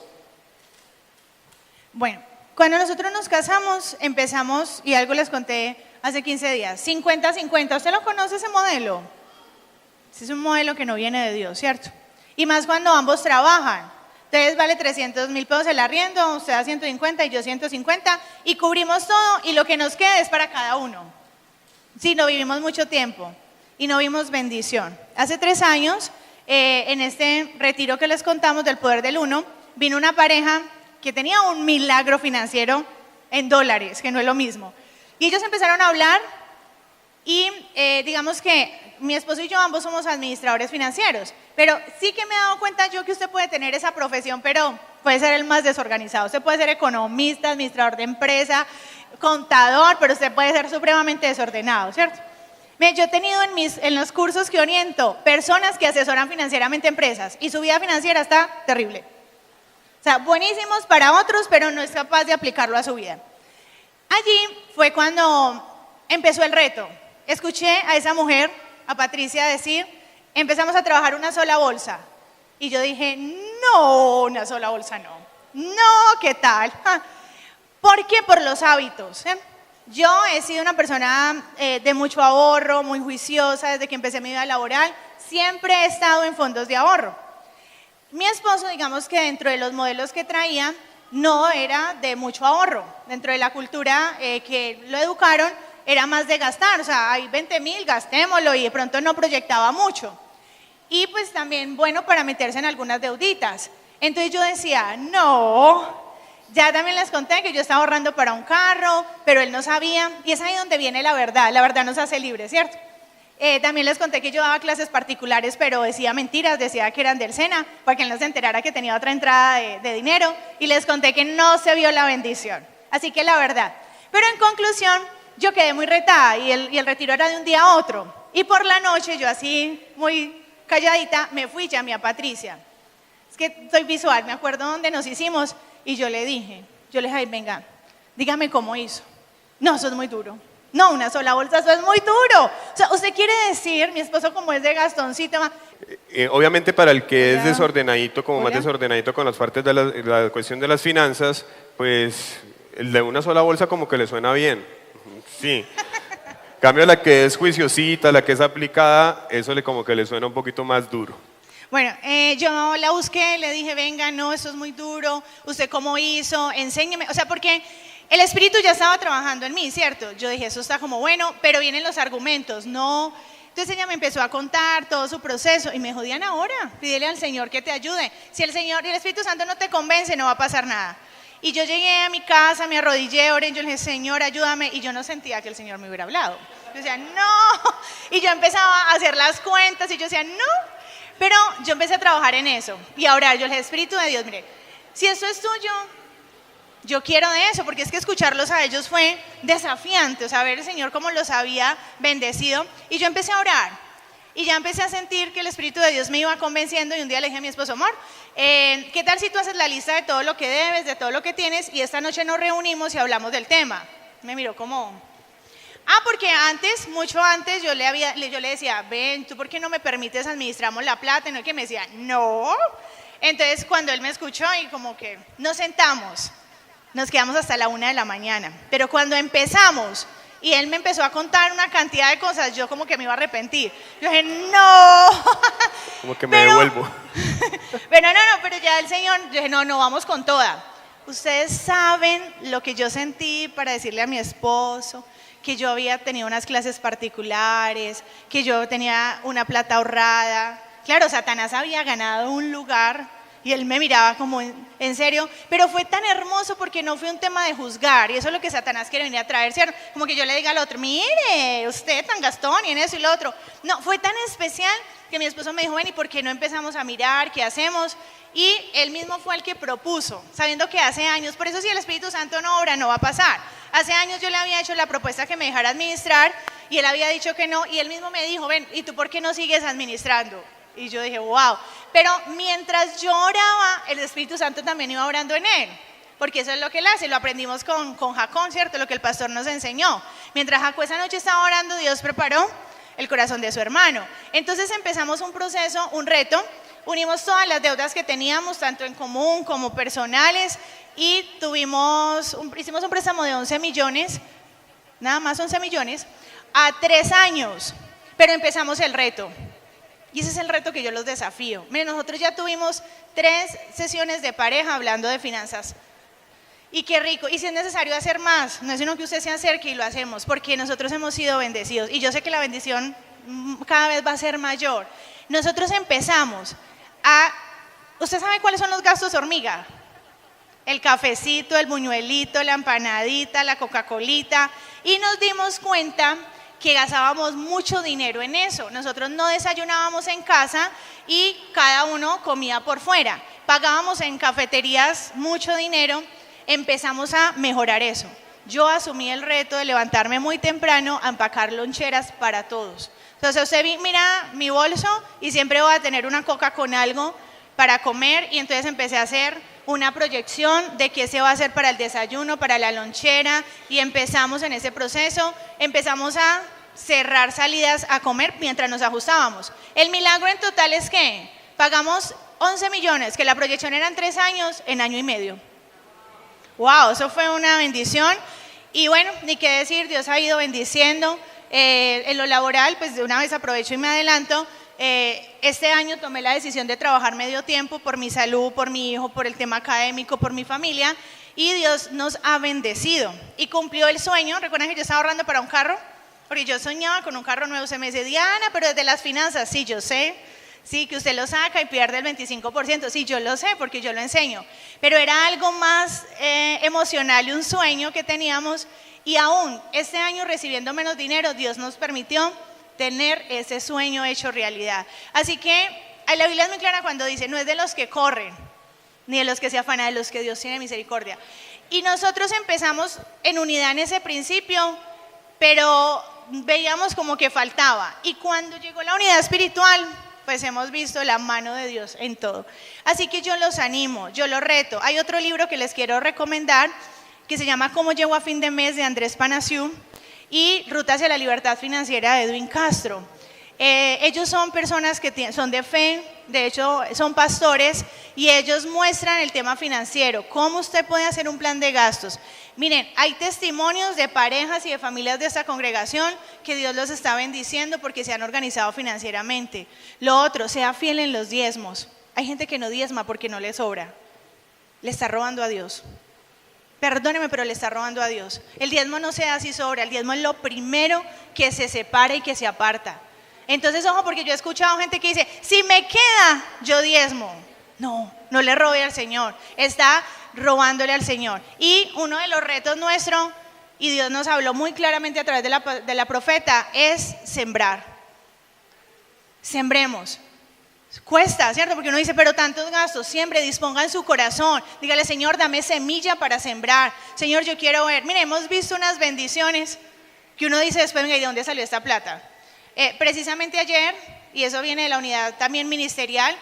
Bueno, cuando nosotros nos casamos, empezamos, y algo les conté hace 15 días, 50-50. ¿Usted lo conoce ese modelo? Ese es un modelo que no viene de Dios, ¿cierto? Y más cuando ambos trabajan. Entonces vale 300,000 pesos el arriendo, usted da 150 y yo 150, y cubrimos todo, y lo que nos queda es para cada uno. Sí, no vivimos mucho tiempo y no vimos bendición. Hace 3 años, en este retiro que les contamos del Poder del Uno, vino una pareja que tenía un milagro financiero en dólares, que no es lo mismo. Y ellos empezaron a hablar y digamos que mi esposo y yo ambos somos administradores financieros, pero sí que me he dado cuenta yo que usted puede tener esa profesión, pero puede ser el más desorganizado. Usted puede ser economista, administrador de empresa, contador, pero usted puede ser supremamente desordenado, ¿cierto? Yo he tenido en los cursos que oriento personas que asesoran financieramente empresas y su vida financiera está terrible. O sea, buenísimos para otros, pero no es capaz de aplicarlo a su vida. Allí fue cuando empezó el reto. Escuché a esa mujer, a Patricia, decir, empezamos a trabajar una sola bolsa. Y yo dije, no, una sola bolsa no. No, ¿qué tal? ¿Por qué? Por los hábitos. Yo he sido una persona de mucho ahorro, muy juiciosa desde que empecé mi vida laboral. Siempre he estado en fondos de ahorro. Mi esposo, digamos que dentro de los modelos que traía, no era de mucho ahorro. Dentro de la cultura que lo educaron, era más de gastar. O sea, hay 20,000, gastémoslo, y de pronto no proyectaba mucho. Y pues también bueno para meterse en algunas deuditas. Entonces yo decía, no. Ya también les conté que yo estaba ahorrando para un carro, pero él no sabía. Y es ahí donde viene la verdad nos hace libres, ¿cierto? También les conté que yo daba clases particulares, pero decía mentiras, decía que eran del SENA, para que él no se enterara que tenía otra entrada de dinero. Y les conté que no se vio la bendición. Así que la verdad. Pero en conclusión, yo quedé muy retada y el retiro era de un día a otro. Y por la noche, yo así, muy calladita, me fui, llamé a Patricia. Es que soy visual, me acuerdo dónde nos hicimos. Y yo le dije, ay, venga, dígame cómo hizo. No, eso es muy duro. No, una sola bolsa, eso es muy duro. O sea, usted quiere decir, mi esposo como es de Gastoncito. Obviamente para el que es desordenadito, como más desordenadito con las partes de la cuestión de las finanzas, pues el de una sola bolsa como que le suena bien. Sí. En cambio la que es juiciosita, la que es aplicada, eso como que le suena un poquito más duro. Bueno, yo la busqué, le dije, venga, no, eso es muy duro, ¿usted cómo hizo? Enséñeme, o sea, porque el Espíritu ya estaba trabajando en mí, ¿cierto? Yo dije, eso está como bueno, pero vienen los argumentos, no. Entonces ella me empezó a contar todo su proceso y me dijo, Diana, ahora, pídele al Señor que te ayude. Si el Espíritu Santo no te convence, no va a pasar nada. Y yo llegué a mi casa, me arrodillé, oré, yo le dije, Señor, ayúdame, y yo no sentía que el Señor me hubiera hablado. Yo decía, no, y yo empezaba a hacer las cuentas y yo decía, no. Pero yo empecé a trabajar en eso y a orar. Yo le dije, Espíritu de Dios, mire, si esto es tuyo, yo quiero de eso, porque es que escucharlos a ellos fue desafiante, o sea, ver el Señor cómo los había bendecido. Y yo empecé a orar y ya empecé a sentir que el Espíritu de Dios me iba convenciendo. Y un día le dije a mi esposo, amor, ¿qué tal si tú haces la lista de todo lo que debes, de todo lo que tienes, y esta noche nos reunimos y hablamos del tema? Me miró como... porque antes, mucho antes, yo le decía, ven, ¿tú por qué no me permites administramos la plata? Y no, que me decía, no. Entonces, cuando él me escuchó y como que nos sentamos, nos quedamos hasta la 1 de la mañana. Pero cuando empezamos y él me empezó a contar una cantidad de cosas, yo como que me iba a arrepentir. Yo dije, no. Como que me devuelvo. Pero ya el Señor, yo dije, no, vamos con toda. Ustedes saben lo que yo sentí para decirle a mi esposo que yo había tenido unas clases particulares, que yo tenía una plata ahorrada. Claro, Satanás había ganado un lugar y él me miraba como en serio, pero fue tan hermoso porque no fue un tema de juzgar, y eso es lo que Satanás quiere venir a traer, ¿cierto? Como que yo le diga al otro, mire, usted tan gastón y en eso y lo otro. No, fue tan especial que mi esposo me dijo, ven, ¿y por qué no empezamos a mirar qué hacemos? Y él mismo fue el que propuso, sabiendo que hace años, por eso si el Espíritu Santo no obra, no va a pasar. Hace años yo le había hecho la propuesta que me dejara administrar y él había dicho que no, y él mismo me dijo, ven, ¿y tú por qué no sigues administrando? Y yo dije, wow, Pero mientras yo oraba, el Espíritu Santo también iba orando en él. Porque eso es lo que él hace, lo aprendimos con Jacón, ¿cierto? Lo que el pastor nos enseñó. Mientras Jacó esa noche estaba orando, Dios preparó el corazón de su hermano. Entonces empezamos un proceso, un reto, unimos todas las deudas que teníamos, tanto en común como personales, y hicimos un préstamo de 11 millones, nada más 11 millones, a 3 años, pero empezamos el reto. Y ese es el reto que yo los desafío. Miren, nosotros ya tuvimos 3 sesiones de pareja hablando de finanzas. Y qué rico, y si es necesario hacer más, no es sino que usted se acerque y lo hacemos, porque nosotros hemos sido bendecidos, y yo sé que la bendición cada vez va a ser mayor. Nosotros empezamos ¿usted sabe cuáles son los gastos hormiga? El cafecito, el buñuelito, la empanadita, la Coca-Colita, y nos dimos cuenta que gastábamos mucho dinero en eso. Nosotros no desayunábamos en casa y cada uno comía por fuera, pagábamos en cafeterías mucho dinero. Empezamos a mejorar eso. Yo asumí el reto de levantarme muy temprano a empacar loncheras para todos. Entonces usted mira mi bolso y siempre voy a tener una coca con algo para comer, y entonces empecé a hacer una proyección de qué se va a hacer para el desayuno, para la lonchera, y empezamos en ese proceso, empezamos a cerrar salidas a comer mientras nos ajustábamos. El milagro en total es que pagamos 11 millones, que la proyección eran 3 años, en año y medio. Wow, eso fue una bendición. Y bueno, ni qué decir, Dios ha ido bendiciendo. En lo laboral, pues de una vez aprovecho y me adelanto. Este año tomé la decisión de trabajar medio tiempo por mi salud, por mi hijo, por el tema académico, por mi familia. Y Dios nos ha bendecido. Y cumplió el sueño. ¿Recuerdan que yo estaba ahorrando para un carro? Porque yo soñaba con un carro nuevo. Se me dice, Diana, pero desde las finanzas, sí, yo sé. Sí, que usted lo saca y pierde el 25%. Sí, yo lo sé porque yo lo enseño. Pero era algo más emocional y un sueño que teníamos. Y aún este año, recibiendo menos dinero, Dios nos permitió tener ese sueño hecho realidad. Así que la Biblia es muy clara cuando dice, no es de los que corren, ni de los que se afanan, de los que Dios tiene misericordia. Y nosotros empezamos en unidad en ese principio, pero veíamos como que faltaba. Y cuando llegó la unidad espiritual, pues hemos visto la mano de Dios en todo. Así que yo los animo, yo los reto. Hay otro libro que les quiero recomendar que se llama Cómo llego a fin de mes, de Andrés Panassiou, y Ruta hacia la libertad financiera, de Edwin Castro. Ellos son personas que son de fe, de hecho son pastores, y ellos muestran el tema financiero, cómo usted puede hacer un plan de gastos. Miren, hay testimonios de parejas y de familias de esta congregación que Dios los está bendiciendo porque se han organizado financieramente. Lo otro, sea fiel en los diezmos. Hay gente que no diezma porque no le sobra, le está robando a Dios. Perdóneme, pero le está robando a Dios. El diezmo no se da si sobra, el diezmo es lo primero que se separa y que se aparta. Entonces, ojo, porque yo he escuchado gente que dice, si me queda, yo diezmo. No, no le robe al Señor, está robándole al Señor. Y uno de los retos nuestros, y Dios nos habló muy claramente a través de la profeta, es sembrar. Sembremos. Cuesta, ¿cierto? Porque uno dice, pero tantos gastos, siempre disponga en su corazón. Dígale, Señor, dame semilla para sembrar. Señor, yo quiero ver. Mire, hemos visto unas bendiciones que uno dice después, venga, ¿y de dónde salió esta plata? Precisamente ayer, y eso viene de la unidad también ministerial,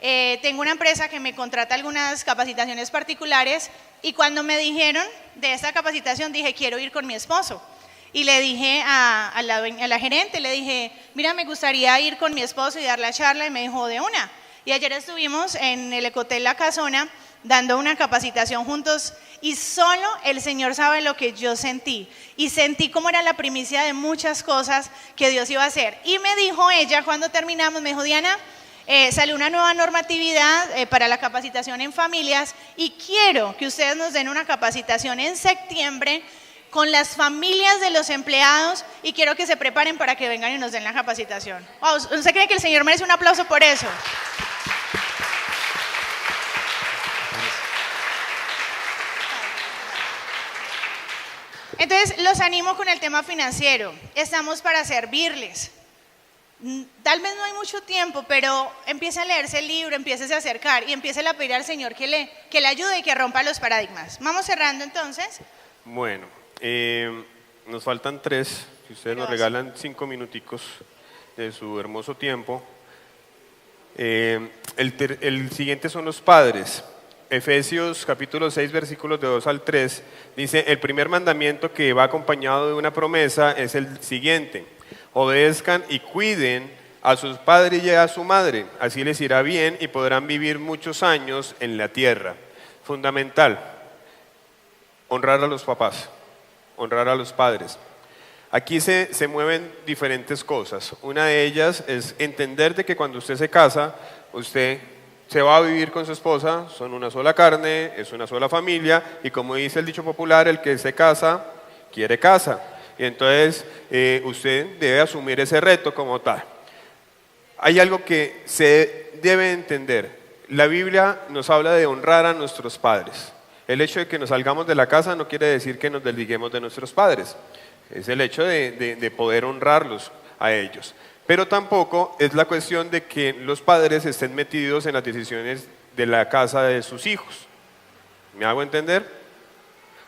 tengo una empresa que me contrata algunas capacitaciones particulares, y cuando me dijeron de esta capacitación dije, quiero ir con mi esposo. Y le dije a la gerente, le dije, mira, me gustaría ir con mi esposo y dar la charla, y me dijo, de una. Y ayer estuvimos en el Ecotel La Casona dando una capacitación juntos, y solo el Señor sabe lo que yo sentí. Y sentí como era la primicia de muchas cosas que Dios iba a hacer. Y me dijo ella, cuando terminamos, me dijo, Diana, salió una nueva normatividad para la capacitación en familias, y quiero que ustedes nos den una capacitación en septiembre con las familias de los empleados, y quiero que se preparen para que vengan y nos den la capacitación. Wow, ¿usted cree que el Señor merece un aplauso por eso? Entonces, los animo con el tema financiero. Estamos para servirles. Tal vez no hay mucho tiempo, pero empiece a leerse el libro, empiece a acercar y empiece a pedir al Señor que le ayude y que rompa los paradigmas. Vamos cerrando entonces. Bueno, nos faltan 3. Si ustedes nos regalan 5 minuticos de su hermoso tiempo. El siguiente son los padres. Efesios capítulo 6, versículos de 2 al 3, dice, el primer mandamiento que va acompañado de una promesa es el siguiente: obedezcan y cuiden a sus padres y a su madre, así les irá bien y podrán vivir muchos años en la tierra. Fundamental, honrar a los papás, honrar a los padres. Aquí se mueven diferentes cosas. Una de ellas es entender de que cuando usted se casa, usted se va a vivir con su esposa, son una sola carne, es una sola familia, y como dice el dicho popular, el que se casa, quiere casa. Y entonces usted debe asumir ese reto como tal. Hay algo que se debe entender. La Biblia nos habla de honrar a nuestros padres. El hecho de que nos salgamos de la casa no quiere decir que nos desliguemos de nuestros padres. Es el hecho de poder honrarlos a ellos. Pero tampoco es la cuestión de que los padres estén metidos en las decisiones de la casa de sus hijos. ¿Me hago entender?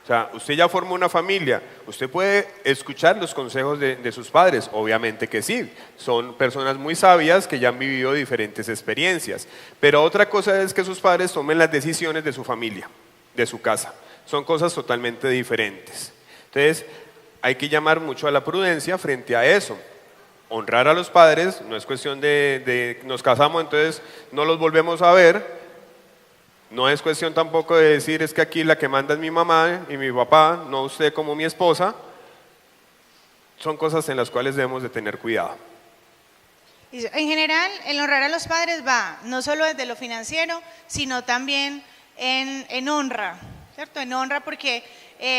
O sea, usted ya formó una familia, usted puede escuchar los consejos de sus padres, obviamente que sí, son personas muy sabias que ya han vivido diferentes experiencias, pero otra cosa es que sus padres tomen las decisiones de su familia, de su casa, son cosas totalmente diferentes. Entonces, hay que llamar mucho a la prudencia frente a eso. Honrar a los padres, no es cuestión de nos casamos, entonces no los volvemos a ver. No es cuestión tampoco de decir es que aquí la que manda es mi mamá y mi papá, no usted como mi esposa. Son cosas en las cuales debemos de tener cuidado. En general, el honrar a los padres va no solo desde lo financiero, sino también en honra, ¿cierto? En honra porque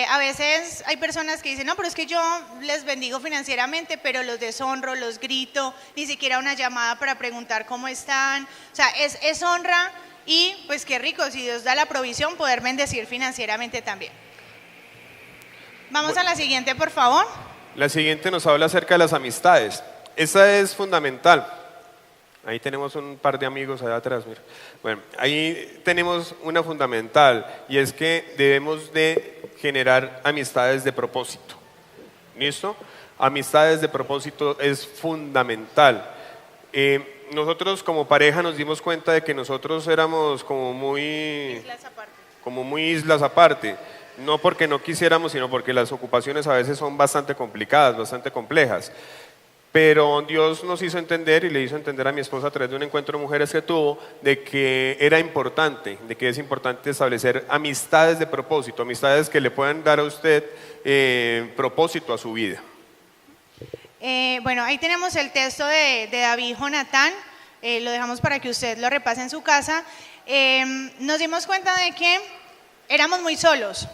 a veces hay personas que dicen, no, pero es que yo les bendigo financieramente, pero los deshonro, los grito, ni siquiera una llamada para preguntar cómo están. O sea, es honra y pues qué rico, si Dios da la provisión, poder bendecir financieramente también. Vamos a la siguiente, por favor. La siguiente nos habla acerca de las amistades. Esa es fundamental. Ahí tenemos un par de amigos allá atrás, mira. Bueno, ahí tenemos una fundamental y es que debemos de generar amistades de propósito. ¿Listo? Amistades de propósito es fundamental. Nosotros como pareja nos dimos cuenta de que nosotros éramos como muy islas aparte. No porque no quisiéramos, sino porque las ocupaciones a veces son bastante complicadas, bastante complejas. Pero Dios nos hizo entender y le hizo entender a mi esposa a través de un encuentro de mujeres que tuvo, de que era importante, de que es importante establecer amistades de propósito, amistades que le puedan dar a usted propósito a su vida. Bueno, ahí tenemos el texto de David y Jonatán, lo dejamos para que usted lo repase en su casa. Nos dimos cuenta de que éramos muy solos,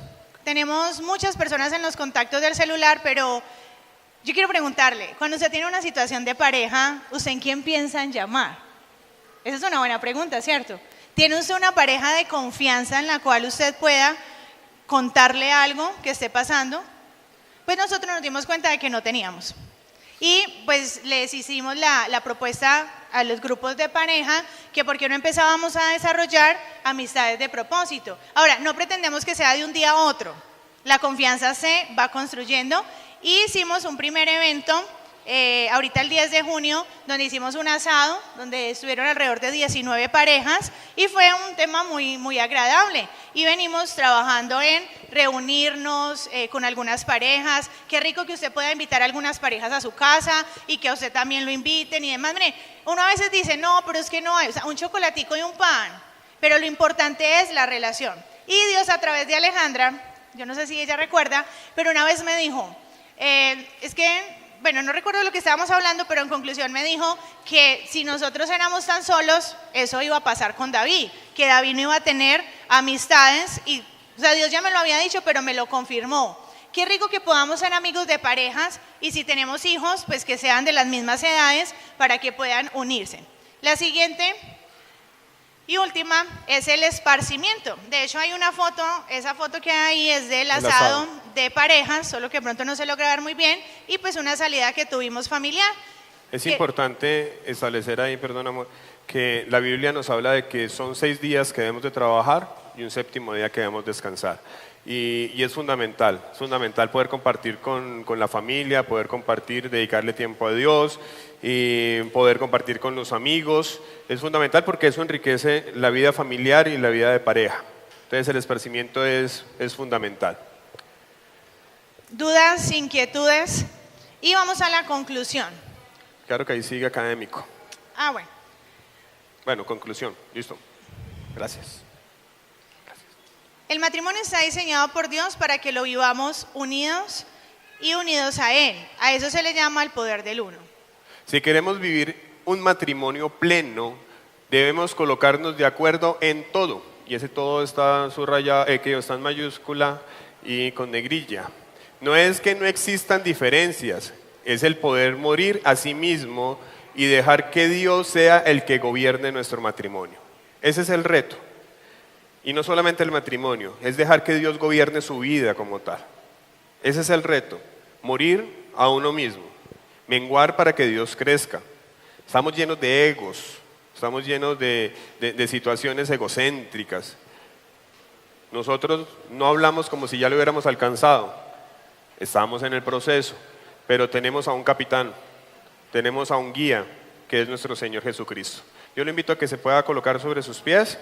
tenemos muchas personas en los contactos del celular, pero yo quiero preguntarle, cuando usted tiene una situación de pareja, ¿usted en quién piensa en llamar? Esa es una buena pregunta, ¿cierto? ¿Tiene usted una pareja de confianza en la cual usted pueda contarle algo que esté pasando? Pues nosotros nos dimos cuenta de que no teníamos. Y pues les hicimos la propuesta a los grupos de pareja que por qué no empezábamos a desarrollar amistades de propósito. Ahora, no pretendemos que sea de un día a otro. La confianza se va construyendo. Y hicimos un primer evento, ahorita el 10 de junio, donde hicimos un asado, donde estuvieron alrededor de 19 parejas y fue un tema muy, muy agradable. Y venimos trabajando en reunirnos con algunas parejas. Qué rico que usted pueda invitar a algunas parejas a su casa y que a usted también lo inviten y demás. Mire, uno a veces dice, no, pero es que no hay, o sea, un chocolatico y un pan, pero lo importante es la relación. Y Dios a través de Alejandra, yo no sé si ella recuerda, pero una vez me dijo, es que, bueno, no recuerdo lo que estábamos hablando, pero en conclusión me dijo que si nosotros éramos tan solos, eso iba a pasar con David, que David no iba a tener amistades, y, o sea, Dios ya me lo había dicho, pero me lo confirmó. Qué rico que podamos ser amigos de parejas, y si tenemos hijos, pues que sean de las mismas edades, para que puedan unirse. La siguiente y última es el esparcimiento. De hecho hay una foto, esa foto que hay es del asado de parejas, solo que pronto no se logra ver muy bien, y pues una salida que tuvimos familiar. Es importante establecer ahí, perdón amor, que la Biblia nos habla de que son 6 días que debemos de trabajar y un 7º día que debemos descansar. y es fundamental poder compartir con la familia, poder compartir, dedicarle tiempo a Dios y poder compartir con los amigos. Es fundamental porque eso enriquece la vida familiar y la vida de pareja. Entonces el esparcimiento es fundamental. ¿Dudas, inquietudes? Y vamos a la conclusión. Claro que ahí sigue académico. Ah, bueno. Bueno, conclusión, listo. Gracias. El matrimonio está diseñado por Dios para que lo vivamos unidos y unidos a Él. A eso se le llama el poder del uno. Si queremos vivir un matrimonio pleno, debemos colocarnos de acuerdo en todo. Y ese todo está subrayado, que está en mayúscula y con negrilla. No es que no existan diferencias, es el poder morir a sí mismo y dejar que Dios sea el que gobierne nuestro matrimonio. Ese es el reto. Y no solamente el matrimonio, es dejar que Dios gobierne su vida como tal. Ese es el reto, morir a uno mismo, menguar para que Dios crezca. Estamos llenos de egos, estamos llenos de situaciones egocéntricas. Nosotros no hablamos como si ya lo hubiéramos alcanzado, estamos en el proceso, pero tenemos a un capitán, tenemos a un guía, que es nuestro Señor Jesucristo. Yo le invito a que se pueda colocar sobre sus pies.